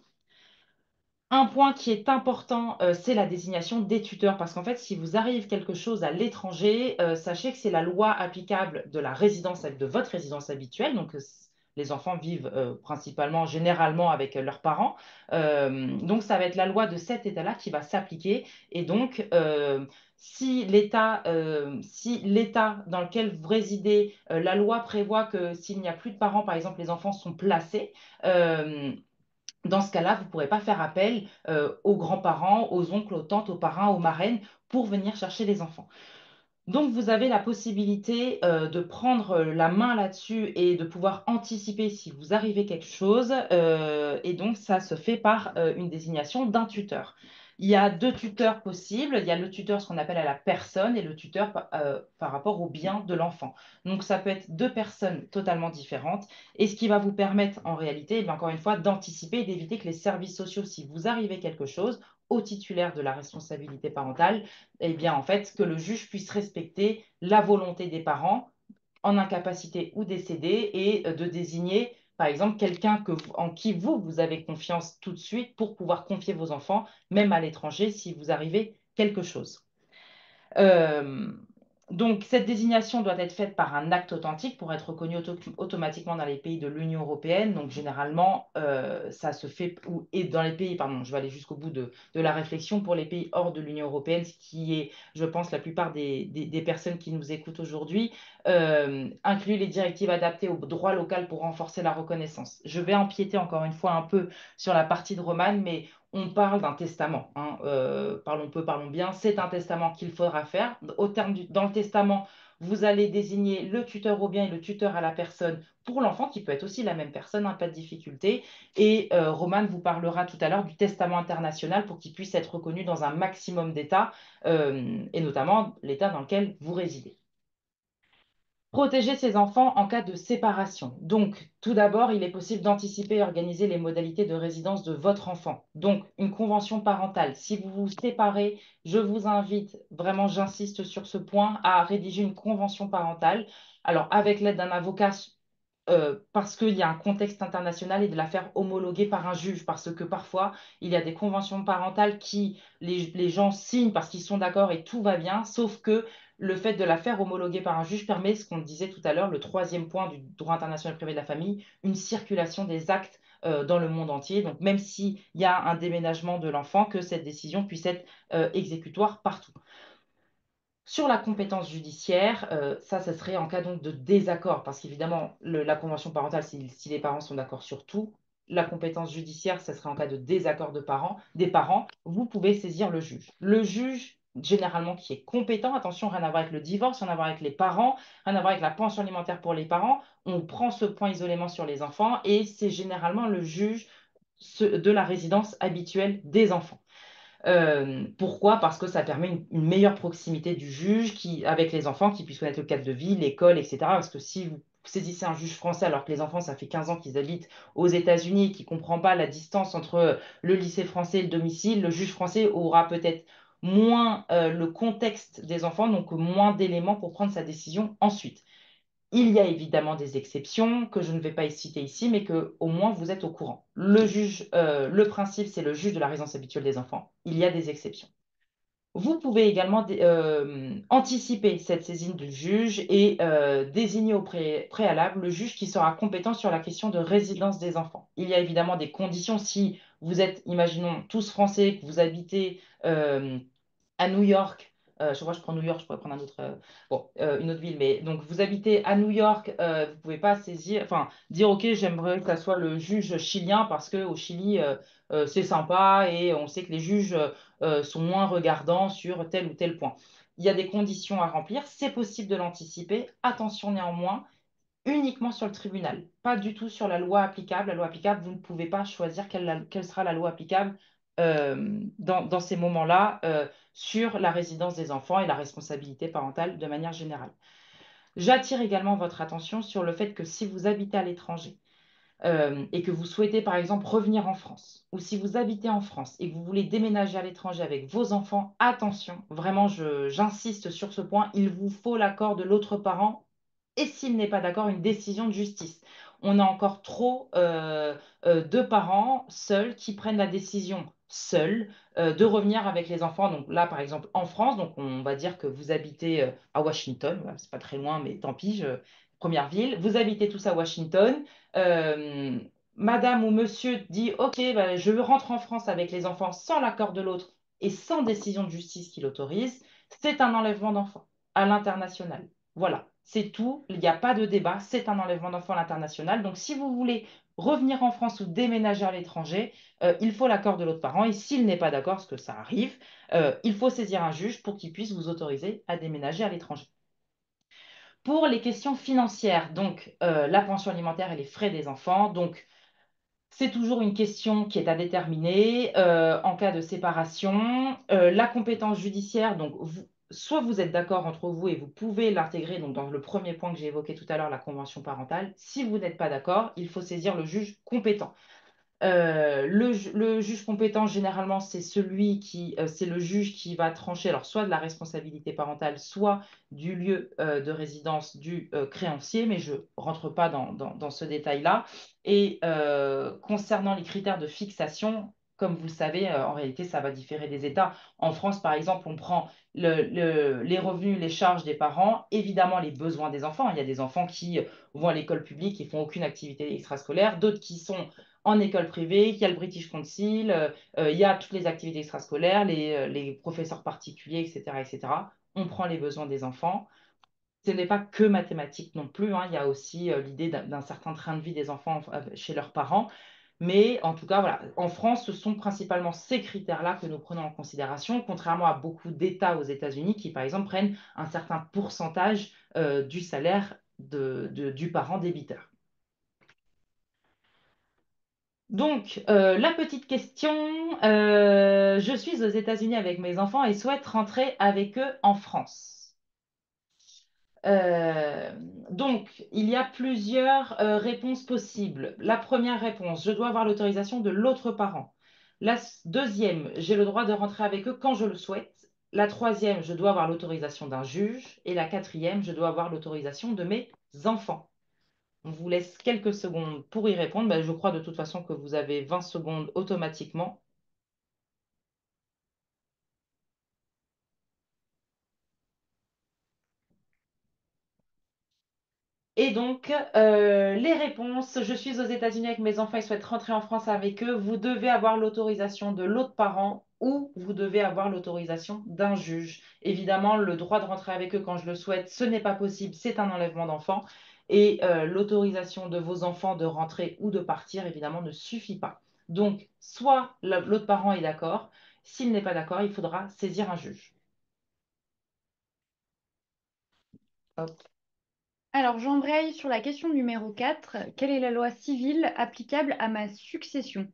Un point qui est important, c'est la désignation des tuteurs, parce qu'en fait, si vous arrive quelque chose à l'étranger, sachez que c'est la loi applicable de la résidence, de votre résidence habituelle, donc les enfants vivent principalement, généralement avec leurs parents. Donc, ça va être la loi de cet État-là qui va s'appliquer. Et donc, si l'État dans lequel vous résidez, la loi prévoit que s'il n'y a plus de parents, par exemple, les enfants sont placés, dans ce cas-là, vous ne pourrez pas faire appel aux grands-parents, aux oncles, aux tantes, aux parrains, aux marraines pour venir chercher les enfants. Donc, vous avez la possibilité de prendre la main là-dessus et de pouvoir anticiper si vous arrivez quelque chose. Et donc, ça se fait par une désignation d'un tuteur. Il y a deux tuteurs possibles. Il y a le tuteur, ce qu'on appelle à la personne, et le tuteur par rapport au bien de l'enfant. Donc, ça peut être deux personnes totalement différentes. Et ce qui va vous permettre, en réalité, eh bien, encore une fois, d'anticiper et d'éviter que les services sociaux, si vous arrivez quelque chose, au titulaire de la responsabilité parentale, eh bien, en fait, que le juge puisse respecter la volonté des parents en incapacité ou décédé et de désigner, par exemple, quelqu'un en qui vous avez confiance tout de suite pour pouvoir confier vos enfants, même à l'étranger, si vous arrivez quelque chose. Euh, donc, cette désignation doit être faite par un acte authentique pour être reconnu automatiquement dans les pays de l'Union européenne. Donc, généralement, ça se fait, et dans les pays, pardon, je vais aller jusqu'au bout de la réflexion, pour les pays hors de l'Union européenne, ce qui est, je pense, la plupart des personnes qui nous écoutent aujourd'hui, inclut les directives adaptées au droit local pour renforcer la reconnaissance. Je vais empiéter encore une fois un peu sur la partie de Romane, mais on parle d'un testament, hein. Parlons peu, parlons bien. C'est un testament qu'il faudra faire. Dans le testament, vous allez désigner le tuteur au bien et le tuteur à la personne pour l'enfant, qui peut être aussi la même personne, hein, pas de difficulté. Et Romane vous parlera tout à l'heure du testament international pour qu'il puisse être reconnu dans un maximum d'États, et notamment l'État dans lequel vous résidez. Protéger ses enfants en cas de séparation. Donc, tout d'abord, il est possible d'anticiper et organiser les modalités de résidence de votre enfant. Donc, une convention parentale. Si vous vous séparez, je vous invite, vraiment, j'insiste sur ce point, à rédiger une convention parentale. Alors, avec l'aide d'un avocat, parce qu'il y a un contexte international, et de la faire homologuer par un juge, parce que parfois, il y a des conventions parentales qui les gens signent parce qu'ils sont d'accord et tout va bien, sauf que le fait de la faire homologuer par un juge permet, ce qu'on disait tout à l'heure, le troisième point du droit international privé de la famille, une circulation des actes dans le monde entier. Donc, même s'il y a un déménagement de l'enfant, que cette décision puisse être exécutoire partout. Sur la compétence judiciaire, ça serait en cas donc de désaccord, parce qu'évidemment, la convention parentale, si les parents sont d'accord sur tout, la compétence judiciaire, ça serait en cas de désaccord des parents, vous pouvez saisir le juge. Le juge, généralement, qui est compétent, attention, rien à voir avec le divorce, rien à voir avec les parents, rien à voir avec la pension alimentaire pour les parents, on prend ce point isolément sur les enfants, et c'est généralement le juge de la résidence habituelle des enfants. Pourquoi? Parce que ça permet une meilleure proximité du juge avec les enfants, qui puissent connaître le cadre de vie, l'école, etc. Parce que si vous saisissez un juge français alors que les enfants, ça fait 15 ans qu'ils habitent aux États-Unis et qu'ils ne comprennent pas la distance entre le lycée français et le domicile, le juge français aura peut-être moins le contexte des enfants, donc moins d'éléments pour prendre sa décision ensuite. Il y a évidemment des exceptions que je ne vais pas citer ici, mais que au moins vous êtes au courant. Le principe, c'est le juge de la résidence habituelle des enfants. Il y a des exceptions. Vous pouvez également anticiper cette saisine du juge et désigner au préalable le juge qui sera compétent sur la question de résidence des enfants. Il y a évidemment des conditions. Si vous êtes, imaginons, tous français, que vous habitez à New York, je crois que je prends New York, je pourrais prendre une autre ville, mais donc vous habitez à New York, vous pouvez pas dire ok, j'aimerais que ça soit le juge chilien parce que au Chili c'est sympa et on sait que les juges sont moins regardants sur tel ou tel point. Il y a des conditions à remplir, c'est possible de l'anticiper. Attention néanmoins, uniquement sur le tribunal, pas du tout sur la loi applicable. La loi applicable, vous ne pouvez pas choisir quelle sera la loi applicable dans ces moments-là sur la résidence des enfants et la responsabilité parentale de manière générale. J'attire également votre attention sur le fait que si vous habitez à l'étranger et que vous souhaitez par exemple revenir en France, ou si vous habitez en France et que vous voulez déménager à l'étranger avec vos enfants, attention, vraiment j'insiste sur ce point, il vous faut l'accord de l'autre parent et s'il n'est pas d'accord, une décision de justice. On a encore trop de parents seuls qui prennent la décision seuls de revenir avec les enfants. Donc là, par exemple, en France, donc on va dire que vous habitez à Washington, voilà, c'est pas très loin, mais tant pis, première ville, vous habitez tous à Washington. euh, Madame ou monsieur dit, OK, bah, je rentre en France avec les enfants sans l'accord de l'autre et sans décision de justice qui l'autorise, c'est un enlèvement d'enfants à l'international. Voilà, c'est tout. Il n'y a pas de débat. C'est un enlèvement d'enfants à l'international. Donc, si vous voulez revenir en France ou déménager à l'étranger, il faut l'accord de l'autre parent. Et s'il n'est pas d'accord, ce que ça arrive, il faut saisir un juge pour qu'il puisse vous autoriser à déménager à l'étranger. Pour les questions financières, donc la pension alimentaire et les frais des enfants, donc c'est toujours une question qui est à déterminer en cas de séparation. La compétence judiciaire, donc soit vous êtes d'accord entre vous et vous pouvez l'intégrer donc dans le premier point que j'ai évoqué tout à l'heure, la convention parentale. Si vous n'êtes pas d'accord, il faut saisir le juge compétent. Le juge compétent, généralement, c'est le juge qui va trancher, alors soit de la responsabilité parentale, soit du lieu de résidence du créancier, mais je ne rentre pas dans ce détail-là. Et concernant les critères de fixation, comme vous le savez, en réalité, ça va différer des États. En France, par exemple, on prend les revenus, les charges des parents, évidemment les besoins des enfants. Il y a des enfants qui vont à l'école publique et font aucune activité extrascolaire, d'autres qui sont en école privée, il y a le British Council, il y a toutes les activités extrascolaires, les professeurs particuliers, etc., etc. On prend les besoins des enfants. Ce n'est pas que mathématiques non plus, hein. Il y a aussi l'idée d'un certain train de vie des enfants chez leurs parents. Mais en tout cas, voilà, en France, ce sont principalement ces critères-là que nous prenons en considération, contrairement à beaucoup d'États aux États-Unis qui, par exemple, prennent un certain pourcentage du salaire du parent débiteur. Donc, la petite question, je suis aux États-Unis avec mes enfants et souhaite rentrer avec eux en France. Euh, donc, il y a plusieurs réponses possibles. La première réponse, je dois avoir l'autorisation de l'autre parent. Deuxième, j'ai le droit de rentrer avec eux quand je le souhaite. La troisième, je dois avoir l'autorisation d'un juge. Et la quatrième, je dois avoir l'autorisation de mes enfants. On vous laisse quelques secondes pour y répondre. Ben, je crois de toute façon que vous avez 20 secondes automatiquement. Et donc, les réponses, je suis aux États-Unis avec mes enfants et souhaite rentrer en France avec eux. Vous devez avoir l'autorisation de l'autre parent ou vous devez avoir l'autorisation d'un juge. Évidemment, le droit de rentrer avec eux quand je le souhaite, ce n'est pas possible, c'est un enlèvement d'enfant. Et l'autorisation de vos enfants de rentrer ou de partir, évidemment, ne suffit pas. Donc, soit l'autre parent est d'accord, s'il n'est pas d'accord, il faudra saisir un juge. Hop. Alors, j'embraye sur la question numéro 4. Quelle est la loi civile applicable à ma succession?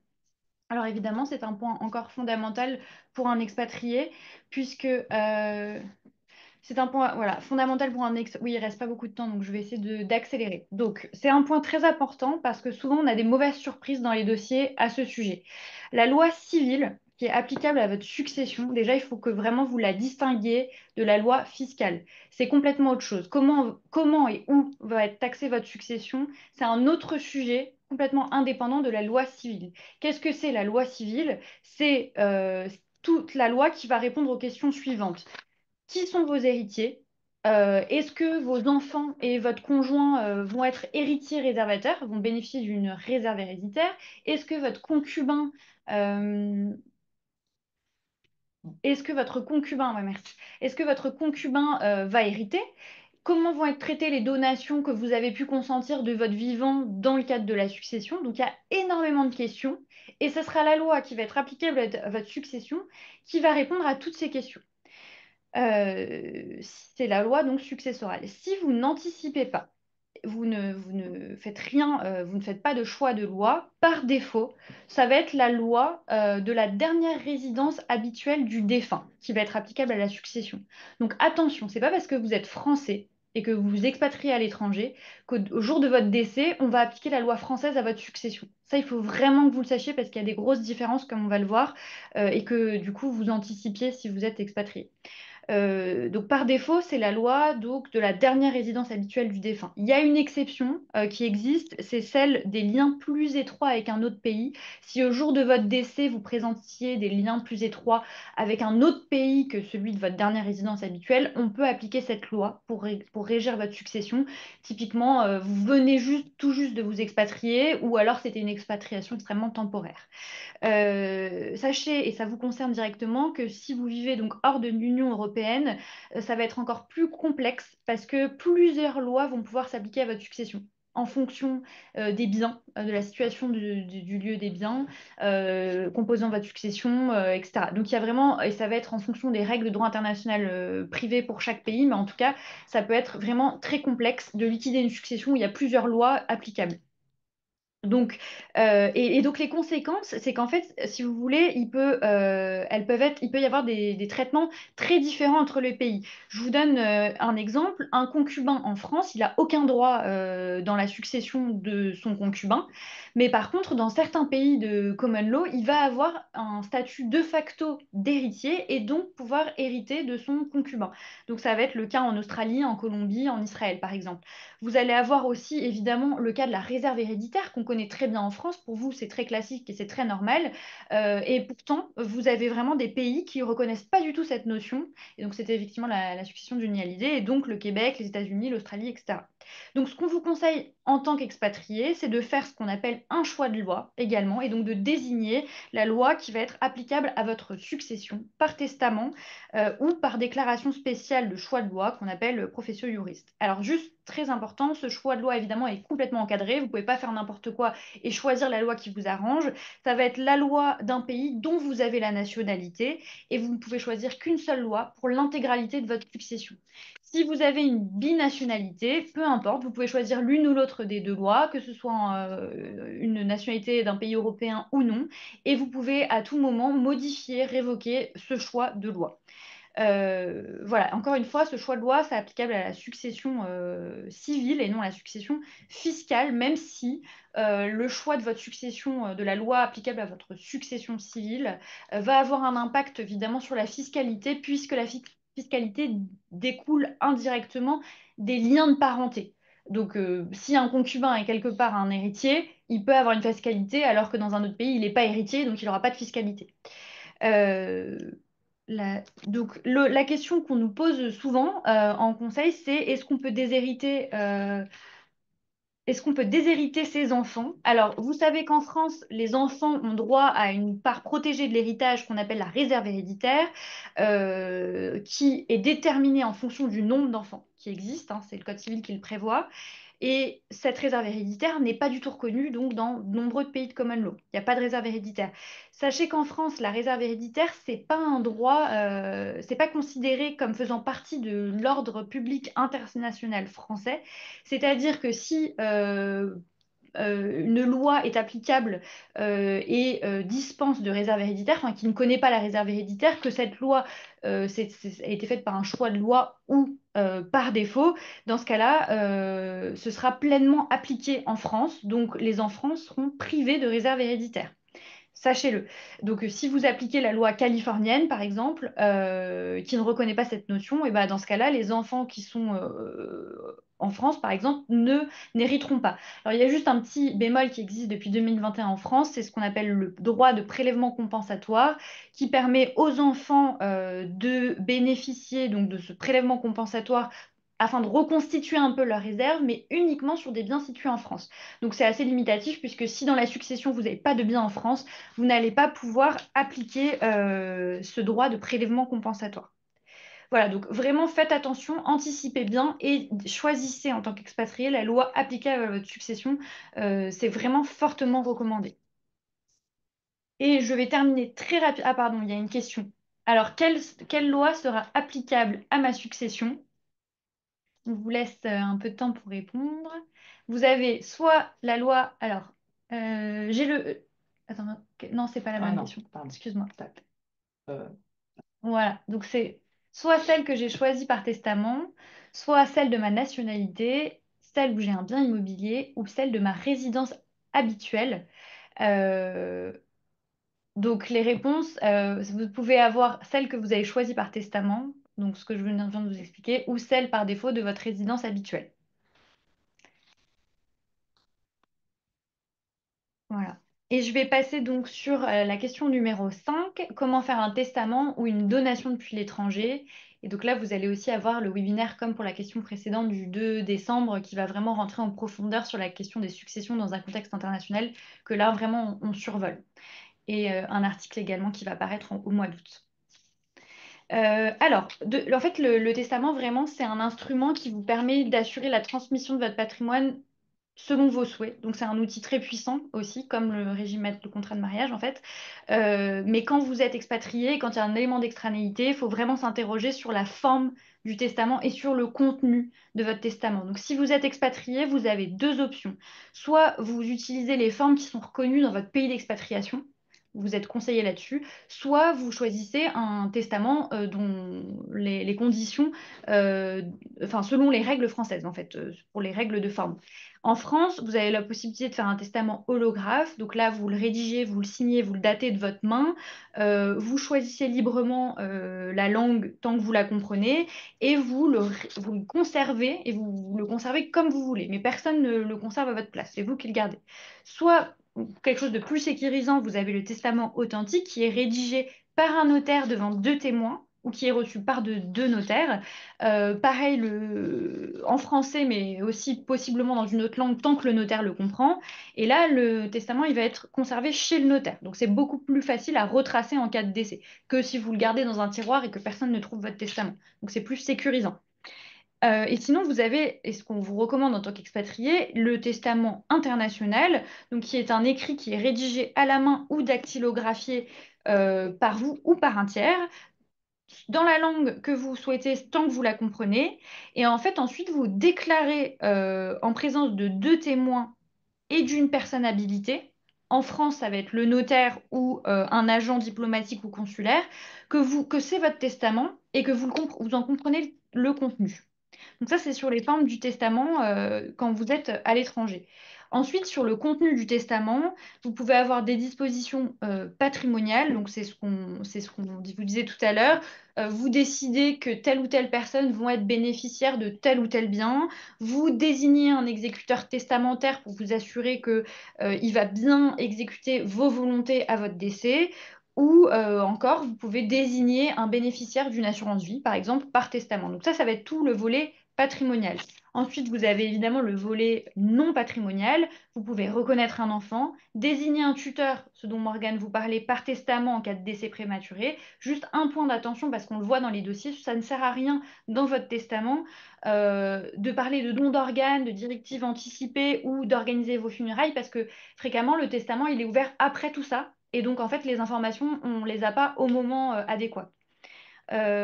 Alors évidemment, c'est un point encore fondamental pour un expatrié, puisque c'est un point voilà, fondamental pour un ex. Oui, il reste pas beaucoup de temps, donc je vais essayer d'accélérer. Donc, c'est un point très important parce que souvent, on a des mauvaises surprises dans les dossiers à ce sujet. La loi civile qui est applicable à votre succession, déjà, il faut que vraiment vous la distinguiez de la loi fiscale. C'est complètement autre chose. Comment et où va être taxée votre succession, c'est un autre sujet complètement indépendant de la loi civile. Qu'est-ce que c'est la loi civile? C'est toute la loi qui va répondre aux questions suivantes. Qui sont vos héritiers? Est-ce que vos enfants et votre conjoint vont être héritiers réservataires, vont bénéficier d'une réserve héréditaire? Est-ce que votre concubin, euh, est-ce que votre concubin, ouais, merci. Est-ce que votre concubin va hériter? Comment vont être traitées les donations que vous avez pu consentir de votre vivant dans le cadre de la succession? Donc il y a énormément de questions et ce sera la loi qui va être applicable à votre succession qui va répondre à toutes ces questions. C'est la loi donc successorale. Si vous n'anticipez pas, vous ne faites rien, vous ne faites pas de choix de loi, par défaut, ça va être la loi de la dernière résidence habituelle du défunt qui va être applicable à la succession. Donc attention, c'est pas parce que vous êtes français et que vous vous expatriez à l'étranger qu'au jour de votre décès, on va appliquer la loi française à votre succession. Ça, il faut vraiment que vous le sachiez parce qu'il y a des grosses différences, comme on va le voir, et que du coup, vous anticipiez si vous êtes expatrié. Donc par défaut, c'est la loi donc, de la dernière résidence habituelle du défunt. Il y a une exception qui existe, c'est celle des liens plus étroits avec un autre pays. Si au jour de votre décès, vous présentiez des liens plus étroits avec un autre pays que celui de votre dernière résidence habituelle, on peut appliquer cette loi pour régir votre succession. Typiquement, vous venez tout juste de vous expatrier ou alors c'était une expatriation extrêmement temporaire. Sachez, et ça vous concerne directement, que si vous vivez donc hors de l'Union européenne, ça va être encore plus complexe parce que plusieurs lois vont pouvoir s'appliquer à votre succession en fonction des biens, de la situation du lieu des biens, composant votre succession, etc. Donc il y a vraiment, et ça va être en fonction des règles de droit international privé pour chaque pays, mais en tout cas, ça peut être vraiment très complexe de liquider une succession où il y a plusieurs lois applicables. Donc, et donc les conséquences, c'est qu'en fait, si vous voulez, il peut y avoir des traitements très différents entre les pays. Je vous donne un exemple. Un concubin en France, il n'a aucun droit dans la succession de son concubin. Mais par contre, dans certains pays de common law, il va avoir un statut de facto d'héritier et donc pouvoir hériter de son concubin. Donc ça va être le cas en Australie, en Colombie, en Israël, par exemple. Vous allez avoir aussi évidemment le cas de la réserve héréditaire qu'on connaît très bien en France. Pour vous, c'est très classique et c'est très normal. Et pourtant, vous avez vraiment des pays qui ne reconnaissent pas du tout cette notion. Et donc, c'était effectivement la succession du nid et donc le Québec, les États-Unis, l'Australie, etc. Donc, ce qu'on vous conseille en tant qu'expatrié, c'est de faire ce qu'on appelle un choix de loi également, et donc de désigner la loi qui va être applicable à votre succession par testament ou par déclaration spéciale de choix de loi qu'on appelle professio juriste. Alors juste très important, ce choix de loi évidemment est complètement encadré, vous ne pouvez pas faire n'importe quoi et choisir la loi qui vous arrange. Ça va être la loi d'un pays dont vous avez la nationalité et vous ne pouvez choisir qu'une seule loi pour l'intégralité de votre succession. Si vous avez une binationalité, peu importe, vous pouvez choisir l'une ou l'autre des deux lois, que ce soit une nationalité d'un pays européen ou non, et vous pouvez à tout moment modifier, révoquer ce choix de loi. Voilà, encore une fois, ce choix de loi, c'est applicable à la succession civile et non à la succession fiscale, même si le choix de votre succession, de la loi applicable à votre succession civile, va avoir un impact évidemment sur la fiscalité, puisque la fiscalité découle indirectement des liens de parenté. Donc, si un concubin est quelque part un héritier, il peut avoir une fiscalité, alors que dans un autre pays, il n'est pas héritier, donc il n'aura pas de fiscalité. Euh, la question qu'on nous pose souvent en conseil, c'est est-ce qu'on peut déshériter ses enfants? Alors, vous savez qu'en France, les enfants ont droit à une part protégée de l'héritage qu'on appelle la réserve héréditaire, qui est déterminée en fonction du nombre d'enfants qui existent, hein, c'est le Code civil qui le prévoit. Et cette réserve héréditaire n'est pas du tout reconnue donc, dans de nombreux pays de common law. Il n'y a pas de réserve héréditaire. Sachez qu'en France, la réserve héréditaire, c'est pas un droit, c'est pas considéré comme faisant partie de l'ordre public international français. C'est-à-dire que si une loi est applicable et dispense de réserve héréditaire, enfin qui ne connaît pas la réserve héréditaire, que cette loi a été faite par un choix de loi ou par défaut, dans ce cas-là, ce sera pleinement appliqué en France, donc les enfants seront privés de réserve héréditaire. Sachez-le. Donc, si vous appliquez la loi californienne, par exemple, qui ne reconnaît pas cette notion, et ben, dans ce cas-là, les enfants qui sont en France, par exemple, n'hériteront pas. Alors, il y a juste un petit bémol qui existe depuis 2021 en France, c'est ce qu'on appelle le droit de prélèvement compensatoire, qui permet aux enfants de bénéficier donc, de ce prélèvement compensatoire afin de reconstituer un peu leur réserve, mais uniquement sur des biens situés en France. Donc c'est assez limitatif puisque si dans la succession vous n'avez pas de biens en France, vous n'allez pas pouvoir appliquer ce droit de prélèvement compensatoire. Voilà, donc vraiment faites attention, anticipez bien et choisissez en tant qu'expatrié la loi applicable à votre succession. C'est vraiment fortement recommandé. Et je vais terminer très rapidement. Ah pardon, il y a une question. Alors, quelle loi sera applicable à ma succession? On vous laisse un peu de temps pour répondre. Vous avez soit la loi. Alors, j'ai le. Attends, non, c'est pas la Ah bonne non, question. pardon. Excuse-moi. Euh, Voilà, donc c'est soit celle que j'ai choisie par testament, soit celle de ma nationalité, celle où j'ai un bien immobilier ou celle de ma résidence habituelle. Euh, donc les réponses, vous pouvez avoir celle que vous avez choisie par testament, donc ce que je viens de vous expliquer, ou celle par défaut de votre résidence habituelle. Voilà. Et je vais passer donc sur la question numéro 5, comment faire un testament ou une donation depuis l'étranger. Et donc là, vous allez aussi avoir le webinaire comme pour la question précédente du 2 décembre qui va vraiment rentrer en profondeur sur la question des successions dans un contexte international que là, vraiment, on survole. Et un article également qui va paraître au mois d'août. Alors, en fait, le testament, vraiment, c'est un instrument qui vous permet d'assurer la transmission de votre patrimoine selon vos souhaits. Donc, c'est un outil très puissant aussi, comme le régime, le contrat de mariage, en fait. Mais quand vous êtes expatrié, quand il y a un élément d'extranéité, il faut vraiment s'interroger sur la forme du testament et sur le contenu de votre testament. Donc, si vous êtes expatrié, vous avez deux options. Soit vous utilisez les formes qui sont reconnues dans votre pays d'expatriation, vous êtes conseillé là-dessus, soit vous choisissez un testament dont les conditions, enfin selon les règles françaises en fait, pour les règles de forme. En France, vous avez la possibilité de faire un testament holographe. Donc là, vous le rédigez, vous le signez, vous le datez de votre main. Vous choisissez librement la langue tant que vous la comprenez et vous le conservez et vous le conservez comme vous voulez. Mais personne ne le conserve à votre place. C'est vous qui le gardez. Soit quelque chose de plus sécurisant, vous avez le testament authentique qui est rédigé par un notaire devant deux témoins ou qui est reçu par deux notaires. Pareil en français, mais aussi possiblement dans une autre langue, tant que le notaire le comprend. Et là, le testament, il va être conservé chez le notaire. Donc, c'est beaucoup plus facile à retracer en cas de décès que si vous le gardez dans un tiroir et que personne ne trouve votre testament. Donc, c'est plus sécurisant. Et sinon, vous avez, et ce qu'on vous recommande en tant qu'expatrié, le testament international, donc qui est un écrit qui est rédigé à la main ou dactylographié par vous ou par un tiers, dans la langue que vous souhaitez tant que vous la comprenez. Et en fait, ensuite, vous déclarez en présence de deux témoins et d'une personne habilitée. En France, ça va être le notaire ou un agent diplomatique ou consulaire, que c'est votre testament et que vous en comprenez le contenu. Donc ça, c'est sur les formes du testament quand vous êtes à l'étranger. Ensuite, sur le contenu du testament, vous pouvez avoir des dispositions patrimoniales. Donc c'est ce qu'on vous disait tout à l'heure. Vous décidez que telle ou telle personne vont être bénéficiaires de tel ou tel bien. Vous désignez un exécuteur testamentaire pour vous assurer que il va bien exécuter vos volontés à votre décès. Ou encore, vous pouvez désigner un bénéficiaire d'une assurance vie, par exemple, par testament. Donc ça va être tout le volet patrimonial. Ensuite, vous avez évidemment le volet non patrimonial. Vous pouvez reconnaître un enfant, désigner un tuteur, ce dont Morgane vous parlait, par testament en cas de décès prématuré. Juste un point d'attention parce qu'on le voit dans les dossiers, ça ne sert à rien dans votre testament de parler de don d'organes, de directives anticipées ou d'organiser vos funérailles parce que fréquemment, le testament, il est ouvert après tout ça. Et donc, en fait, les informations, on ne les a pas au moment adéquat.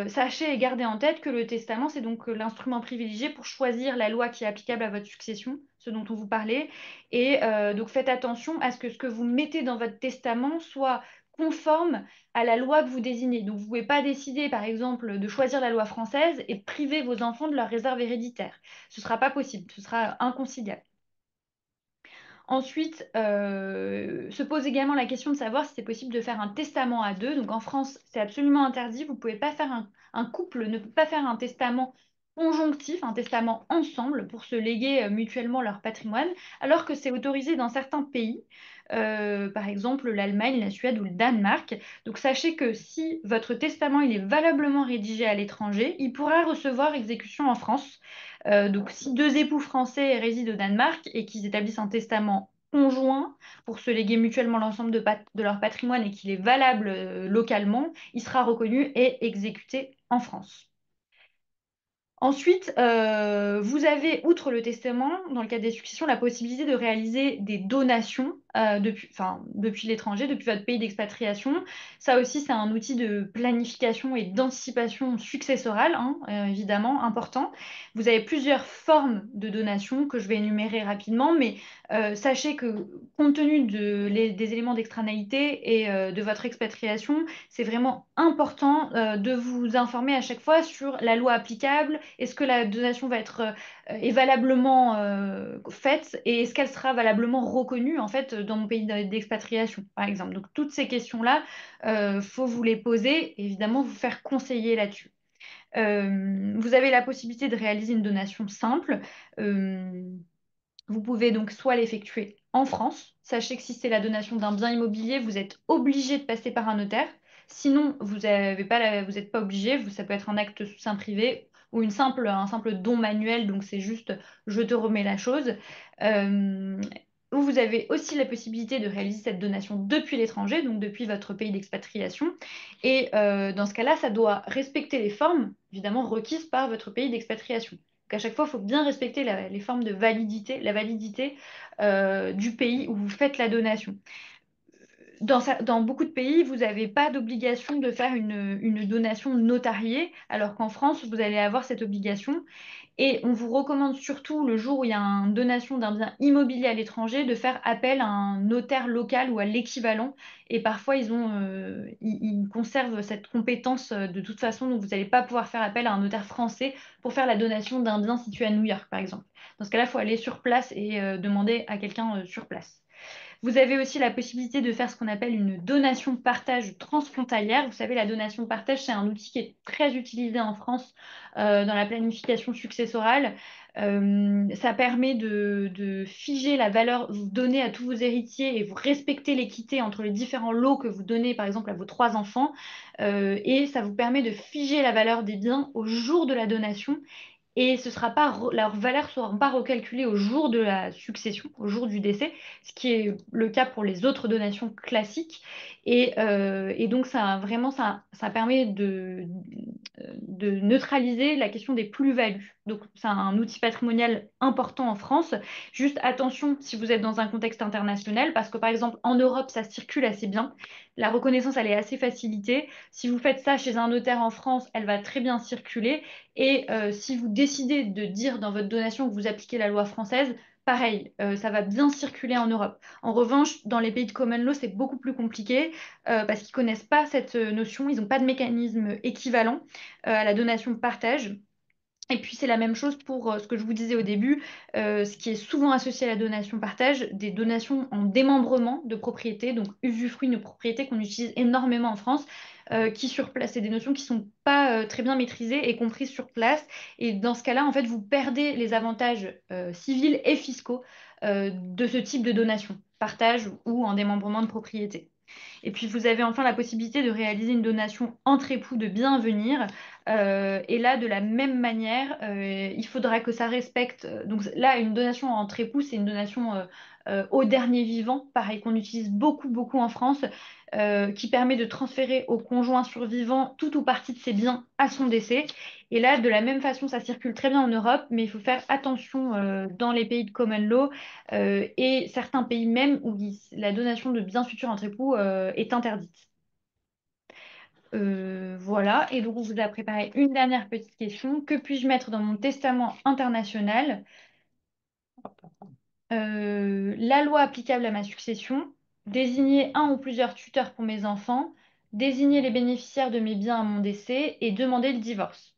Sachez et gardez en tête que le testament, c'est donc l'instrument privilégié pour choisir la loi qui est applicable à votre succession, ce dont on vous parlait. Et donc faites attention à ce que vous mettez dans votre testament soit conforme à la loi que vous désignez. Donc vous ne pouvez pas décider, par exemple, de choisir la loi française et priver vos enfants de leur réserve héréditaire. Ce ne sera pas possible, ce sera inconciliable. Ensuite, se pose également la question de savoir si c'est possible de faire un testament à deux. Donc en France, c'est absolument interdit. Vous ne pouvez pas faire un couple ne peut pas faire un testament conjonctif, un testament ensemble pour se léguer mutuellement leur patrimoine, alors que c'est autorisé dans certains pays, par exemple l'Allemagne, la Suède ou le Danemark. Donc sachez que si votre testament il est valablement rédigé à l'étranger, il pourra recevoir exécution en France. Donc, si deux époux français résident au Danemark et qu'ils établissent un testament conjoint pour se léguer mutuellement l'ensemble de leur patrimoine et qu'il est valable localement, il sera reconnu et exécuté en France. Ensuite, vous avez, outre le testament, dans le cadre des successions, la possibilité de réaliser des donations depuis l'étranger, depuis votre pays d'expatriation. Ça aussi, c'est un outil de planification et d'anticipation successorale, hein, évidemment, important. Vous avez plusieurs formes de donations que je vais énumérer rapidement, mais sachez que compte tenu des éléments d'extranéité et de votre expatriation, c'est vraiment important de vous informer à chaque fois sur la loi applicable. Est-ce que la donation va être est valablement faite et est-ce qu'elle sera valablement reconnue en fait dans mon pays d'expatriation, par exemple. Donc toutes ces questions-là, faut vous les poser et évidemment vous faire conseiller là-dessus. Vous avez la possibilité de réaliser une donation simple. Euh, Vous pouvez donc soit l'effectuer en France. Sachez que si c'est la donation d'un bien immobilier, vous êtes obligé de passer par un notaire. Sinon, vous n'êtes pas obligé. Ça peut être un acte sous seing privé ou un simple don manuel. Donc, c'est juste je te remets la chose. Euh, ou vous avez aussi la possibilité de réaliser cette donation depuis l'étranger, donc depuis votre pays d'expatriation. Et dans ce cas-là, ça doit respecter les formes, évidemment, requises par votre pays d'expatriation. Donc à chaque fois, il faut bien respecter les formes de validité, la validité du pays où vous faites la donation. Dans beaucoup de pays, vous n'avez pas d'obligation de faire une donation notariée, alors qu'en France, vous allez avoir cette obligation. Et on vous recommande surtout, le jour où il y a une donation d'un bien immobilier à l'étranger, de faire appel à un notaire local ou à l'équivalent. Et parfois, ils conservent cette compétence de toute façon, donc vous n'allez pas pouvoir faire appel à un notaire français pour faire la donation d'un bien situé à New York, par exemple. Dans ce cas-là, il faut aller sur place et demander à quelqu'un sur place. Vous avez aussi la possibilité de faire ce qu'on appelle une donation partage transfrontalière. Vous savez, la donation partage, c'est un outil qui est très utilisé en France dans la planification successorale. Ça permet de figer la valeur vous donnez à tous vos héritiers et vous respectez l'équité entre les différents lots que vous donnez, par exemple, à vos trois enfants. Et ça vous permet de figer la valeur des biens au jour de la donation et leur valeur ne sera pas recalculée au jour de la succession, au jour du décès, ce qui est le cas pour les autres donations classiques. Et donc, ça permet de neutraliser la question des plus-values. Donc, c'est un outil patrimonial important en France. Juste attention si vous êtes dans un contexte international, parce que par exemple, en Europe, ça circule assez bien. La reconnaissance, elle est assez facilitée. Si vous faites ça chez un notaire en France, elle va très bien circuler. Et si vous décidez de dire dans votre donation que vous appliquez la loi française, pareil, ça va bien circuler en Europe. En revanche, dans les pays de common law, c'est beaucoup plus compliqué parce qu'ils connaissent pas cette notion, ils n'ont pas de mécanisme équivalent à la donation de partage. Et puis c'est la même chose pour ce que je vous disais au début, ce qui est souvent associé à la donation partage, des donations en démembrement de propriété, donc usufruit de propriété qu'on utilise énormément en France, qui sur place, c'est des notions qui sont pas très bien maîtrisées et comprises sur place. Et dans ce cas-là, en fait, vous perdez les avantages civils et fiscaux de ce type de donation, partage ou en démembrement de propriété. Et puis, vous avez enfin la possibilité de réaliser une donation entre époux de bien venir. Et là, de la même manière, il faudra que ça respecte. Donc là, une donation entre époux, c'est une donation au dernier vivant, pareil qu'on utilise beaucoup, beaucoup en France, qui permet de transférer au conjoint survivant tout ou partie de ses biens à son décès. Et là, de la même façon, ça circule très bien en Europe, mais il faut faire attention dans les pays de common law et certains pays même où la donation de biens futurs entre époux est interdite. Voilà, et donc on vous a préparé une dernière petite question. Que puis-je mettre dans mon testament international? La loi applicable à ma succession, désigner un ou plusieurs tuteurs pour mes enfants, désigner les bénéficiaires de mes biens à mon décès et demander le divorce.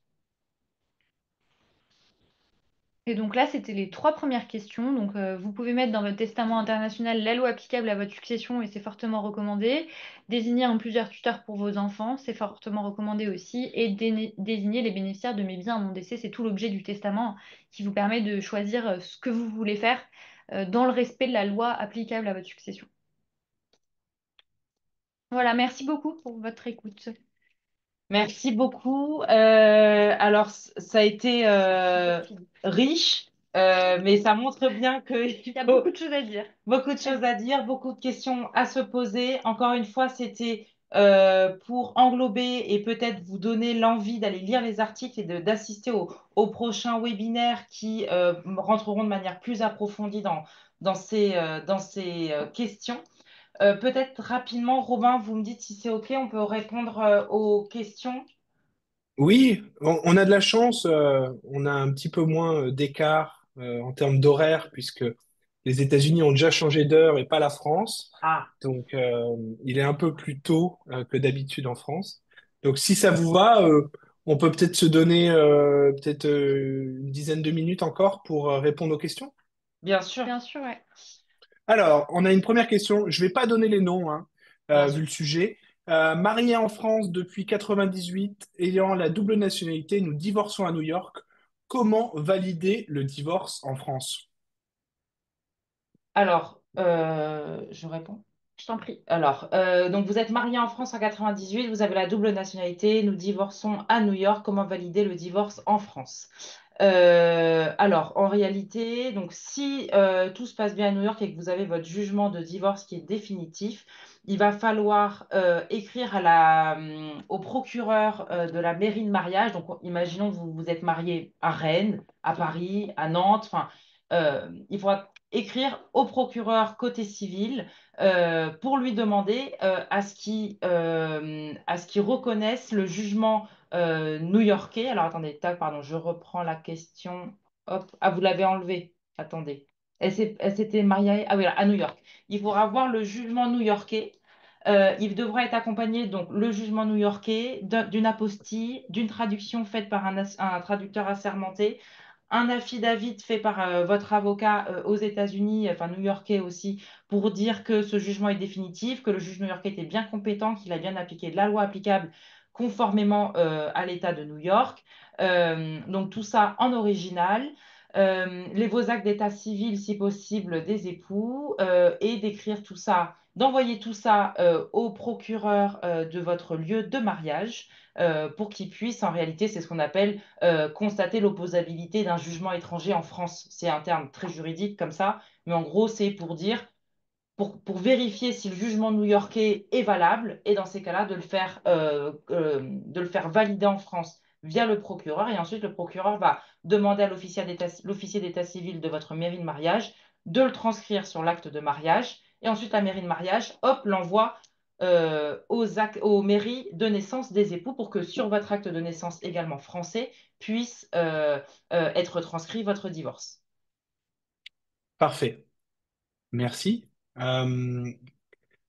Et donc là, c'était les trois premières questions. Donc, vous pouvez mettre dans votre testament international la loi applicable à votre succession et c'est fortement recommandé. Désigner un ou plusieurs tuteurs pour vos enfants, c'est fortement recommandé aussi. Et désigner les bénéficiaires de mes biens à mon décès, c'est tout l'objet du testament qui vous permet de choisir ce que vous voulez faire dans le respect de la loi applicable à votre succession. Voilà, merci beaucoup pour votre écoute. Merci beaucoup. Alors, ça a été riche, mais ça montre bien qu'il Il y a faut beaucoup de choses à dire. beaucoup de choses à dire, beaucoup de questions à se poser. Encore une fois, c'était pour englober et peut-être vous donner l'envie d'aller lire les articles et d'assister au prochains webinaires qui rentreront de manière plus approfondie dans ces questions. Peut-être rapidement, Robin, vous me dites si c'est OK, on peut répondre aux questions. Oui, on a de la chance, on a un petit peu moins d'écart en termes d'horaire puisque les États-Unis ont déjà changé d'heure et pas la France. Ah, Donc, il est un peu plus tôt que d'habitude en France. Donc, si ça vous va, on peut peut-être se donner peut-être une dizaine de minutes encore pour répondre aux questions. bien sûr, Bien sûr, ouais. Alors, on a une première question. Je vais pas donner les noms, hein, bien vu sûr. le sujet. Mariés en France depuis 98, ayant la double nationalité, nous divorçons à New York. Comment valider le divorce en France? Alors, je réponds. Je t'en prie. Alors, donc vous êtes marié en France en 98, vous avez la double nationalité, nous divorçons à New York. Comment valider le divorce en France? Alors, en réalité, donc si tout se passe bien à New York et que vous avez votre jugement de divorce qui est définitif, il va falloir écrire au procureur de la mairie de mariage. Donc, imaginons que vous vous êtes marié à Rennes, à Paris, à Nantes. Enfin, il faudra écrire au procureur côté civil pour lui demander à ce qu'il reconnaisse le jugement new-yorkais. Alors attendez, tac, pardon, je reprends la question. Hop, ah, vous l'avez enlevée. Attendez. Elle s'était mariée ah, oui, à New York. Il faudra voir le jugement new-yorkais. Il devra être accompagné, donc, le jugement new-yorkais, d'une apostille, d'une traduction faite par un traducteur assermenté, un affidavit fait par votre avocat aux États-Unis, enfin new-yorkais aussi, pour dire que ce jugement est définitif, que le juge new-yorkais était bien compétent, qu'il a bien appliqué la loi applicable conformément à l'État de New York. Donc tout ça en original. Vos actes d'état civil, si possible, des époux, et d'écrire tout ça, d'envoyer tout ça au procureur de votre lieu de mariage pour qu'il puisse, en réalité, c'est ce qu'on appelle constater l'opposabilité d'un jugement étranger en France. C'est un terme très juridique comme ça, mais en gros, c'est pour dire pour vérifier si le jugement new-yorkais est valable et dans ces cas-là, de le faire valider en France via le procureur. Et ensuite, le procureur va demander à l'officier d'état civil de votre mairie de mariage de le transcrire sur l'acte de mariage. Et ensuite, la mairie de mariage, hop, l'envoie aux mairies de naissance des époux pour que sur votre acte de naissance également français puisse être transcrit votre divorce. Parfait. Merci. Euh,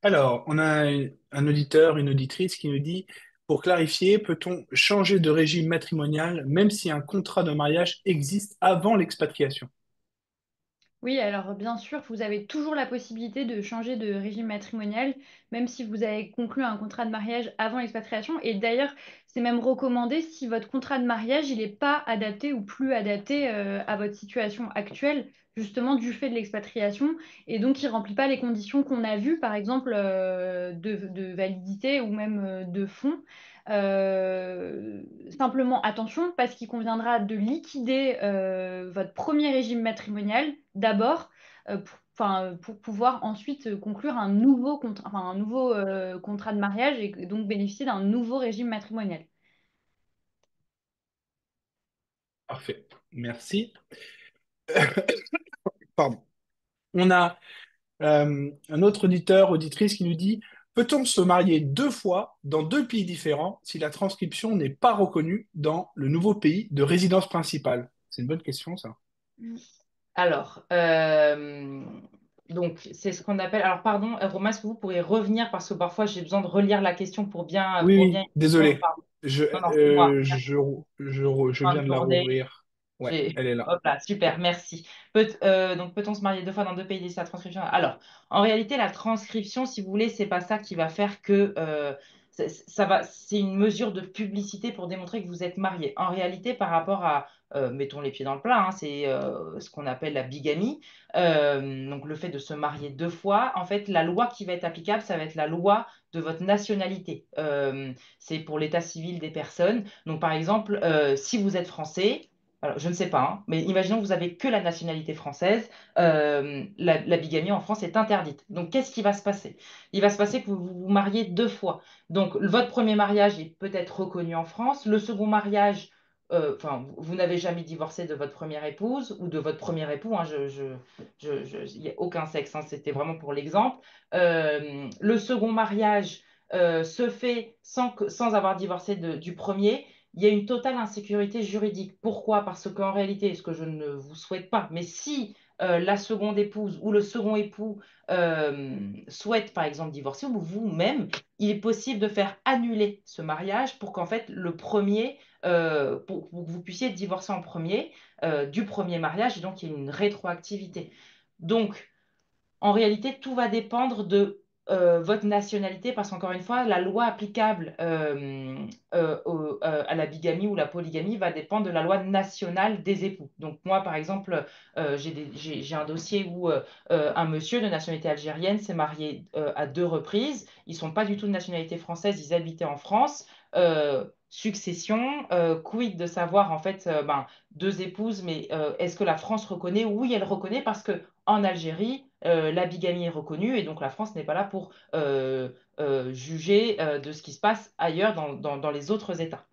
alors, on a un auditeur, une auditrice qui nous dit, pour clarifier, peut-on changer de régime matrimonial même si un contrat de mariage existe avant l'expatriation? Oui, alors bien sûr, vous avez toujours la possibilité de changer de régime matrimonial, même si vous avez conclu un contrat de mariage avant l'expatriation. Et d'ailleurs, c'est même recommandé si votre contrat de mariage, il n'est pas adapté ou plus adapté à votre situation actuelle, justement du fait de l'expatriation. Et donc, il ne remplit pas les conditions qu'on a vues, par exemple, de validité ou même de fonds. Simplement, attention, parce qu'il conviendra de liquider votre premier régime matrimonial d'abord pour pouvoir ensuite conclure un nouveau contrat, enfin, un nouveau contrat de mariage et donc bénéficier d'un nouveau régime matrimonial. Parfait. Merci. Pardon. On a un autre auditeur, auditrice qui nous dit, peut-on se marier deux fois dans deux pays différents si la transcription n'est pas reconnue dans le nouveau pays de résidence principale? C'est une bonne question, ça. Alors, donc, c'est ce qu'on appelle. Alors, pardon, Romain, est-ce que vous pourriez revenir parce que parfois j'ai besoin de relire la question Oui, pour bien oui, y répondre. désolé. Pardon. Non, non, c'est moi. Merci. Je Fin viens de de la journée. rouvrir. Ouais, elle est là. Hop là, super, merci. Donc, peut-on se marier deux fois dans deux pays d'ici la transcription? Alors, en réalité, la transcription, si vous voulez, c'est pas ça qui va faire que c'est une mesure de publicité pour démontrer que vous êtes marié. En réalité, par rapport à, mettons les pieds dans le plat, hein, c'est ce qu'on appelle la bigamie. Donc, le fait de se marier deux fois, en fait, la loi qui va être applicable, ça va être la loi de votre nationalité. C'est pour l'état civil des personnes. Donc, par exemple, si vous êtes français, alors, je ne sais pas, hein, mais imaginons que vous avez que la nationalité française, la bigamie en France est interdite. Donc, qu'est-ce qui va se passer? Il va se passer que vous vous mariez deux fois. Donc, votre premier mariage est peut-être reconnu en France. Le second mariage, enfin, vous n'avez jamais divorcé de votre première épouse ou de votre premier époux. Hein, il n'y a aucun sexe, hein, c'était vraiment pour l'exemple. Le second mariage se fait sans avoir divorcé du premier. Il y a une totale insécurité juridique. Pourquoi? Parce qu'en réalité, ce que je ne vous souhaite pas, mais si la seconde épouse ou le second époux souhaite par exemple divorcer ou vous-même, il est possible de faire annuler ce mariage pour qu'en fait le premier, pour que vous puissiez divorcer en premier du premier mariage et donc il y a une rétroactivité. Donc, en réalité, tout va dépendre de votre nationalité, parce qu'encore une fois, la loi applicable à la bigamie ou la polygamie va dépendre de la loi nationale des époux. Donc moi, par exemple, j'ai un dossier où un monsieur de nationalité algérienne s'est marié à 2 reprises. Ils sont pas du tout de nationalité française, ils habitaient en France. Succession, quid de savoir en fait, ben, 2 épouses, mais est-ce que la France reconnaît? Oui, elle reconnaît parce que en Algérie, la bigamie est reconnue et donc la France n'est pas là pour juger de ce qui se passe ailleurs dans les autres États.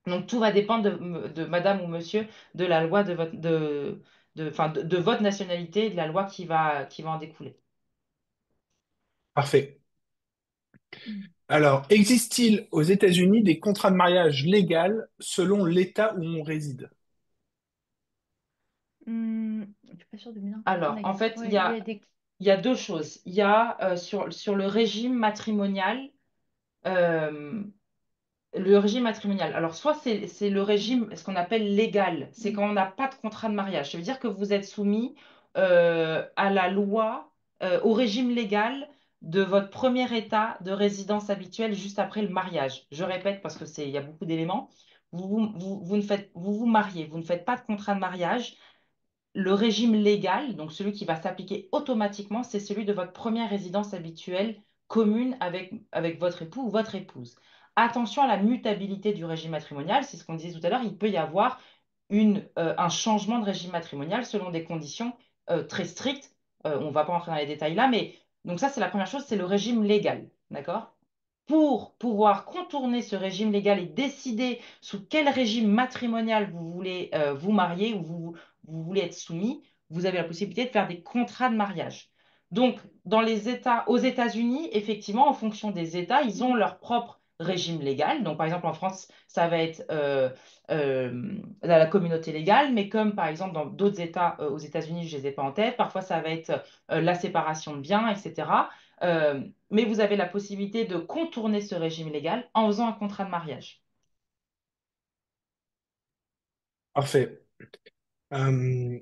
Donc tout va dépendre de madame ou monsieur, de la loi enfin, de votre nationalité et de la loi qui va en découler. Parfait. Alors, existe-t-il aux États-Unis des contrats de mariage légaux selon l'État où on réside? Je suis pas sûre de bien comprendre Alors, la en question. fait, Ouais, il y a des... il y a 2 choses. Il y a sur le régime matrimonial, euh, le régime matrimonial. Alors, soit c'est le régime, ce qu'on appelle légal, c'est quand on n'a pas de contrat de mariage. Ça veut dire que vous êtes soumis à la loi, au régime légal de votre premier état de résidence habituelle juste après le mariage. Je répète parce que il y a beaucoup d'éléments. Vous vous mariez, vous ne faites pas de contrat de mariage. Le régime légal, donc celui qui va s'appliquer automatiquement, c'est celui de votre première résidence habituelle commune avec votre époux ou votre épouse. Attention à la mutabilité du régime matrimonial, c'est ce qu'on disait tout à l'heure, il peut y avoir un changement de régime matrimonial selon des conditions très strictes. On ne va pas entrer dans les détails là, mais donc ça, c'est la première chose, c'est le régime légal. D'accord? Pour pouvoir contourner ce régime légal et décider sous quel régime matrimonial vous voulez vous marier ou vous voulez être soumis, vous avez la possibilité de faire des contrats de mariage. Donc, aux États-Unis, effectivement, en fonction des États, ils ont leur propre régime légal. Donc, par exemple, en France, ça va être la communauté légale, mais comme par exemple dans d'autres États aux États-Unis, je ne les ai pas en tête, parfois ça va être la séparation de biens, etc. Euh, mais vous avez la possibilité de contourner ce régime légal en faisant un contrat de mariage. Parfait. Euh,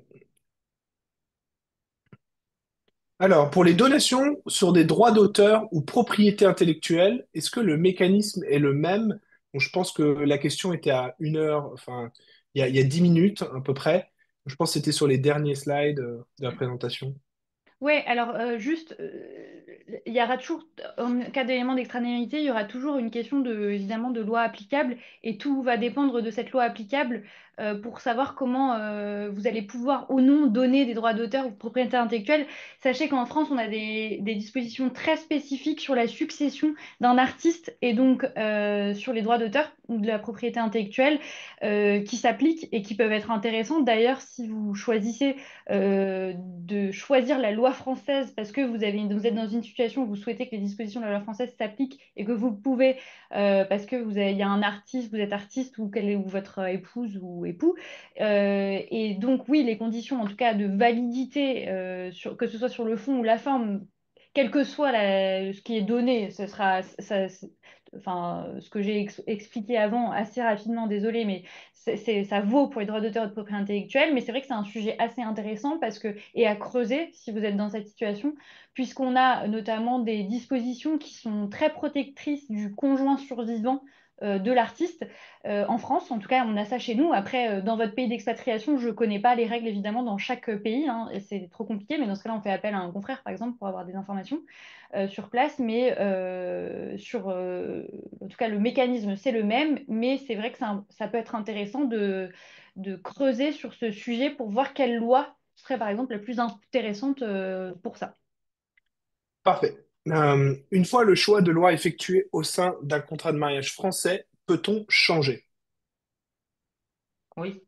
alors, pour les donations sur des droits d'auteur ou propriété intellectuelle, est-ce que le mécanisme est le même? Bon, je pense que la question était à 1 heure, enfin, il y a 10 minutes à peu près. Je pense que c'était sur les derniers slides de la présentation. Ouais, alors juste, il y aura toujours, en cas d'élément d'extranéité, il y aura toujours une question évidemment de loi applicable et tout va dépendre de cette loi applicable pour savoir comment vous allez pouvoir ou non donner des droits d'auteur ou de propriété intellectuelle. Sachez qu'en France, on a des dispositions très spécifiques sur la succession d'un artiste et donc sur les droits d'auteur ou de la propriété intellectuelle qui s'appliquent et qui peuvent être intéressantes. D'ailleurs, si vous choisissez de choisir la loi française parce que vous êtes dans une situation où vous souhaitez que les dispositions de la loi française s'appliquent et que vous pouvez, parce que il y a un artiste, vous êtes artiste ou votre épouse ou époux. Et donc, oui, les conditions, en tout cas, de validité, que ce soit sur le fond ou la forme, quel que soit ce qui est donné, ce sera, enfin, ce que j'ai expliqué avant assez rapidement, désolé, mais ça vaut pour les droits d'auteur et de propriété intellectuelle, mais c'est vrai que c'est un sujet assez intéressant et à creuser si vous êtes dans cette situation, puisqu'on a notamment des dispositions qui sont très protectrices du conjoint survivant de l'artiste en France. En tout cas, on a ça chez nous. Après, dans votre pays d'expatriation, je ne connais pas les règles évidemment dans chaque pays, hein, et c'est trop compliqué, mais dans ce cas-là, on fait appel à un confrère, par exemple, pour avoir des informations sur place, mais en tout cas, le mécanisme, c'est le même, mais c'est vrai que ça peut être intéressant de creuser sur ce sujet pour voir quelle loi serait, par exemple, la plus intéressante pour ça. Parfait. Une fois le choix de loi effectué au sein d'un contrat de mariage français, peut-on changer? Oui.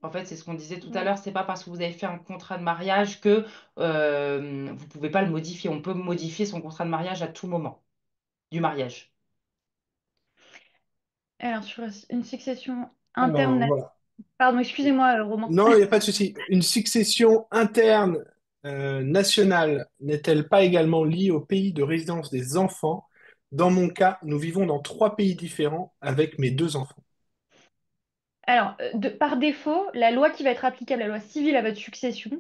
En fait, c'est ce qu'on disait tout à Ouais. l'heure, c'est pas parce que vous avez fait un contrat de mariage que vous pouvez pas le modifier. On peut modifier son contrat de mariage à tout moment du mariage. Alors, sur une succession Alors, interne... voilà. Pardon, excusez-moi, Roman. Non, il n'y a pas de souci. Une succession interne nationale n'est-elle pas également liée au pays de résidence des enfants? Dans mon cas, nous vivons dans 3 pays différents avec mes 2 enfants. Alors, par défaut, la loi qui va être applicable, la loi civile à votre succession,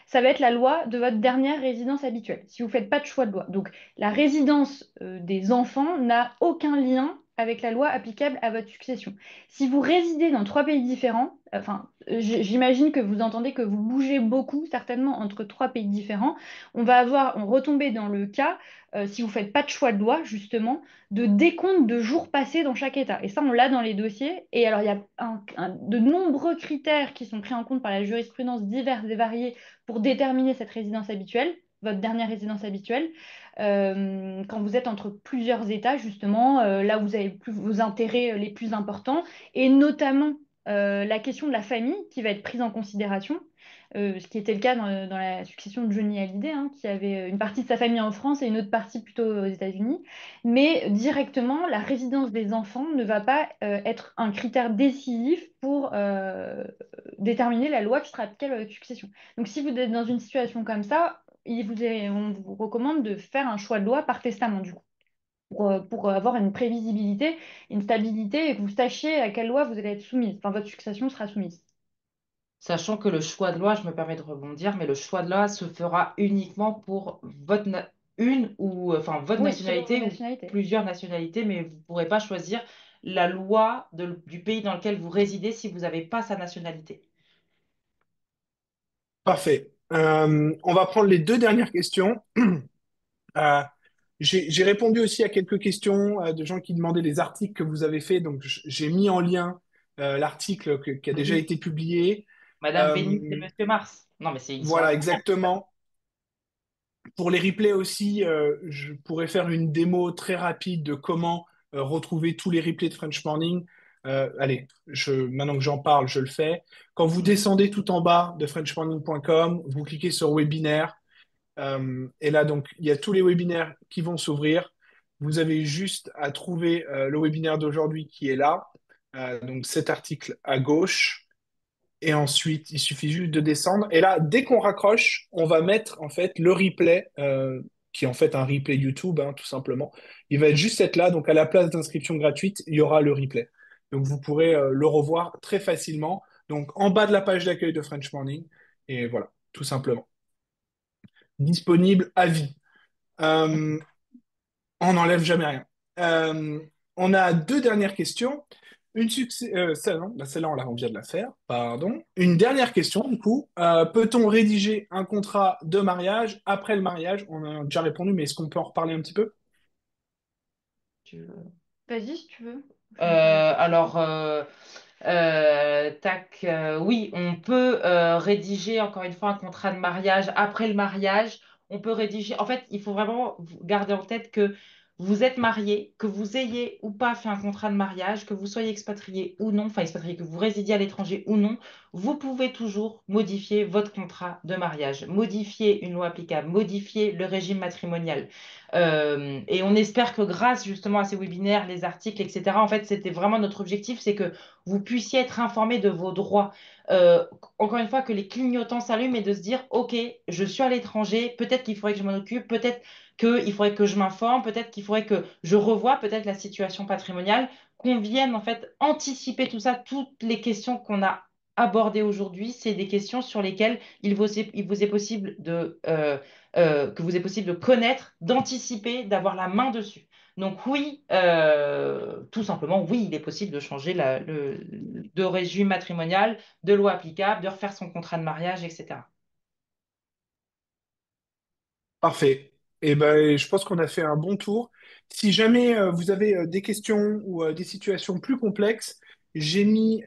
ça va être la loi de votre dernière résidence habituelle, si vous ne faites pas de choix de loi. Donc, la résidence des enfants n'a aucun lien avec la loi applicable à votre succession. Si vous résidez dans trois pays différents, enfin, j'imagine que vous entendez que vous bougez beaucoup, certainement, entre trois pays différents, on retomber dans le cas, si vous ne faites pas de choix de loi, justement, de décompte de jours passés dans chaque État. Et ça, on l'a dans les dossiers. Et alors, il y a de nombreux critères qui sont pris en compte par la jurisprudence diverse et variée pour déterminer cette résidence habituelle, votre dernière résidence habituelle. Quand vous êtes entre plusieurs États, justement, là où vous avez vos intérêts les plus importants, et notamment la question de la famille qui va être prise en considération. Ce qui était le cas dans la succession de Johnny Hallyday, hein, qui avait une partie de sa famille en France et une autre partie plutôt aux États-Unis. Mais directement, la résidence des enfants ne va pas être un critère décisif pour déterminer la loi qui sera applicable à votre succession. Donc, si vous êtes dans une situation comme ça, on vous recommande de faire un choix de loi par testament, du coup, pour avoir une prévisibilité, une stabilité et que vous sachiez à quelle loi vous allez être soumise, enfin, votre succession sera soumise. Sachant que le choix de loi, je me permets de rebondir, mais le choix de loi se fera uniquement pour une ou enfin votre Oui, selon vos nationalité ou nationalités. plusieurs nationalités, mais vous ne pourrez pas choisir la loi du pays dans lequel vous résidez si vous n'avez pas sa nationalité. Parfait. On va prendre les deux dernières questions. Euh, j'ai répondu aussi à quelques questions de gens qui demandaient les articles que vous avez faits. Donc, j'ai mis en lien l'article qui a déjà Oui. été publié. Madame Vénus et Euh, Monsieur Mars. Non, mais ils sont voilà, incroyables. exactement. Pour les replays aussi, je pourrais faire une démo très rapide de comment retrouver tous les replays de French Morning. Allez, maintenant que j'en parle, je le fais. Quand vous Mhm. descendez tout en bas de frenchmorning.com, vous cliquez sur webinaire. Et là, donc, il y a tous les webinaires qui vont s'ouvrir. Vous avez juste à trouver le webinaire d'aujourd'hui qui est là. Donc, cet article à gauche. Et ensuite, il suffit juste de descendre. Et là, dès qu'on raccroche, on va mettre en fait le replay, qui est en fait un replay YouTube, hein, tout simplement. Il va juste être là. Donc, à la place d'inscription gratuite, il y aura le replay. Donc, vous pourrez le revoir très facilement. Donc, en bas de la page d'accueil de French Morning. Et voilà, tout simplement. Disponible à vie. Euh, on n'enlève jamais rien. Euh, on a deux dernières questions. Celle-là, non, bah, celle-là, on vient de la faire, pardon. Une dernière question, du coup. Peut-on rédiger un contrat de mariage après le mariage? On a déjà répondu, mais est-ce qu'on peut en reparler un petit peu? Tu veux. Vas-y, si tu veux. Alors, tac, oui, on peut rédiger encore une fois un contrat de mariage après le mariage. On peut rédiger. En fait, il faut vraiment garder en tête que vous êtes marié, que vous ayez ou pas fait un contrat de mariage, que vous soyez expatrié ou non, enfin expatrié, que vous résidiez à l'étranger ou non, vous pouvez toujours modifier votre contrat de mariage, modifier une loi applicable, modifier le régime matrimonial. Et on espère que grâce justement à ces webinaires, les articles, etc., en fait, c'était vraiment notre objectif, c'est que vous puissiez être informés de vos droits. Euh, Encore une fois, que les clignotants s'allument et de se dire, OK, je suis à l'étranger, peut-être qu'il faudrait que je m'en occupe, peut-être qu'il faudrait que je m'informe, peut-être qu'il faudrait que je revoie peut-être la situation patrimoniale, qu'on vienne en fait anticiper tout ça, toutes les questions qu'on a abordées aujourd'hui, c'est des questions sur lesquelles il vous est possible que vous est possible de connaître, d'anticiper, d'avoir la main dessus. Donc oui, tout simplement, oui, il est possible de changer de régime matrimonial, de loi applicable, de refaire son contrat de mariage, etc. Parfait. Et ben, je pense qu'on a fait un bon tour. Si jamais vous avez des questions ou des situations plus complexes, j'ai mis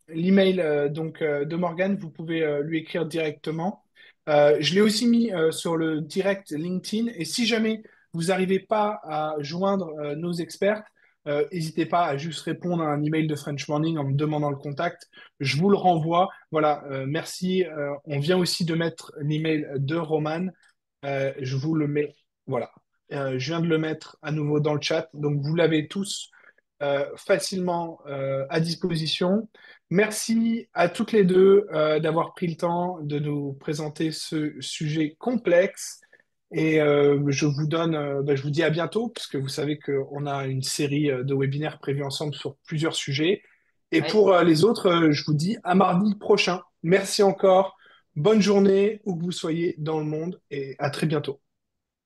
l'email de Morgane. Vous pouvez lui écrire directement. Je l'ai aussi mis sur le direct LinkedIn. Et si jamais vous n'arrivez pas à joindre nos experts, n'hésitez pas à juste répondre à un email de French Morning en me demandant le contact. Je vous le renvoie. Voilà, merci. On vient aussi de mettre l'email de Roman. Je vous le mets, voilà. Je viens de le mettre à nouveau dans le chat. Donc, vous l'avez tous facilement à disposition. Merci à toutes les deux d'avoir pris le temps de nous présenter ce sujet complexe. Et je vous dis à bientôt, puisque vous savez qu'on a une série de webinaires prévus ensemble sur plusieurs sujets. Et Oui. pour les autres, je vous dis à mardi prochain. Merci encore. Bonne journée où que vous soyez dans le monde et à très bientôt.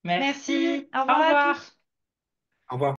Merci. Merci. Au Au revoir à revoir. tous. Au revoir.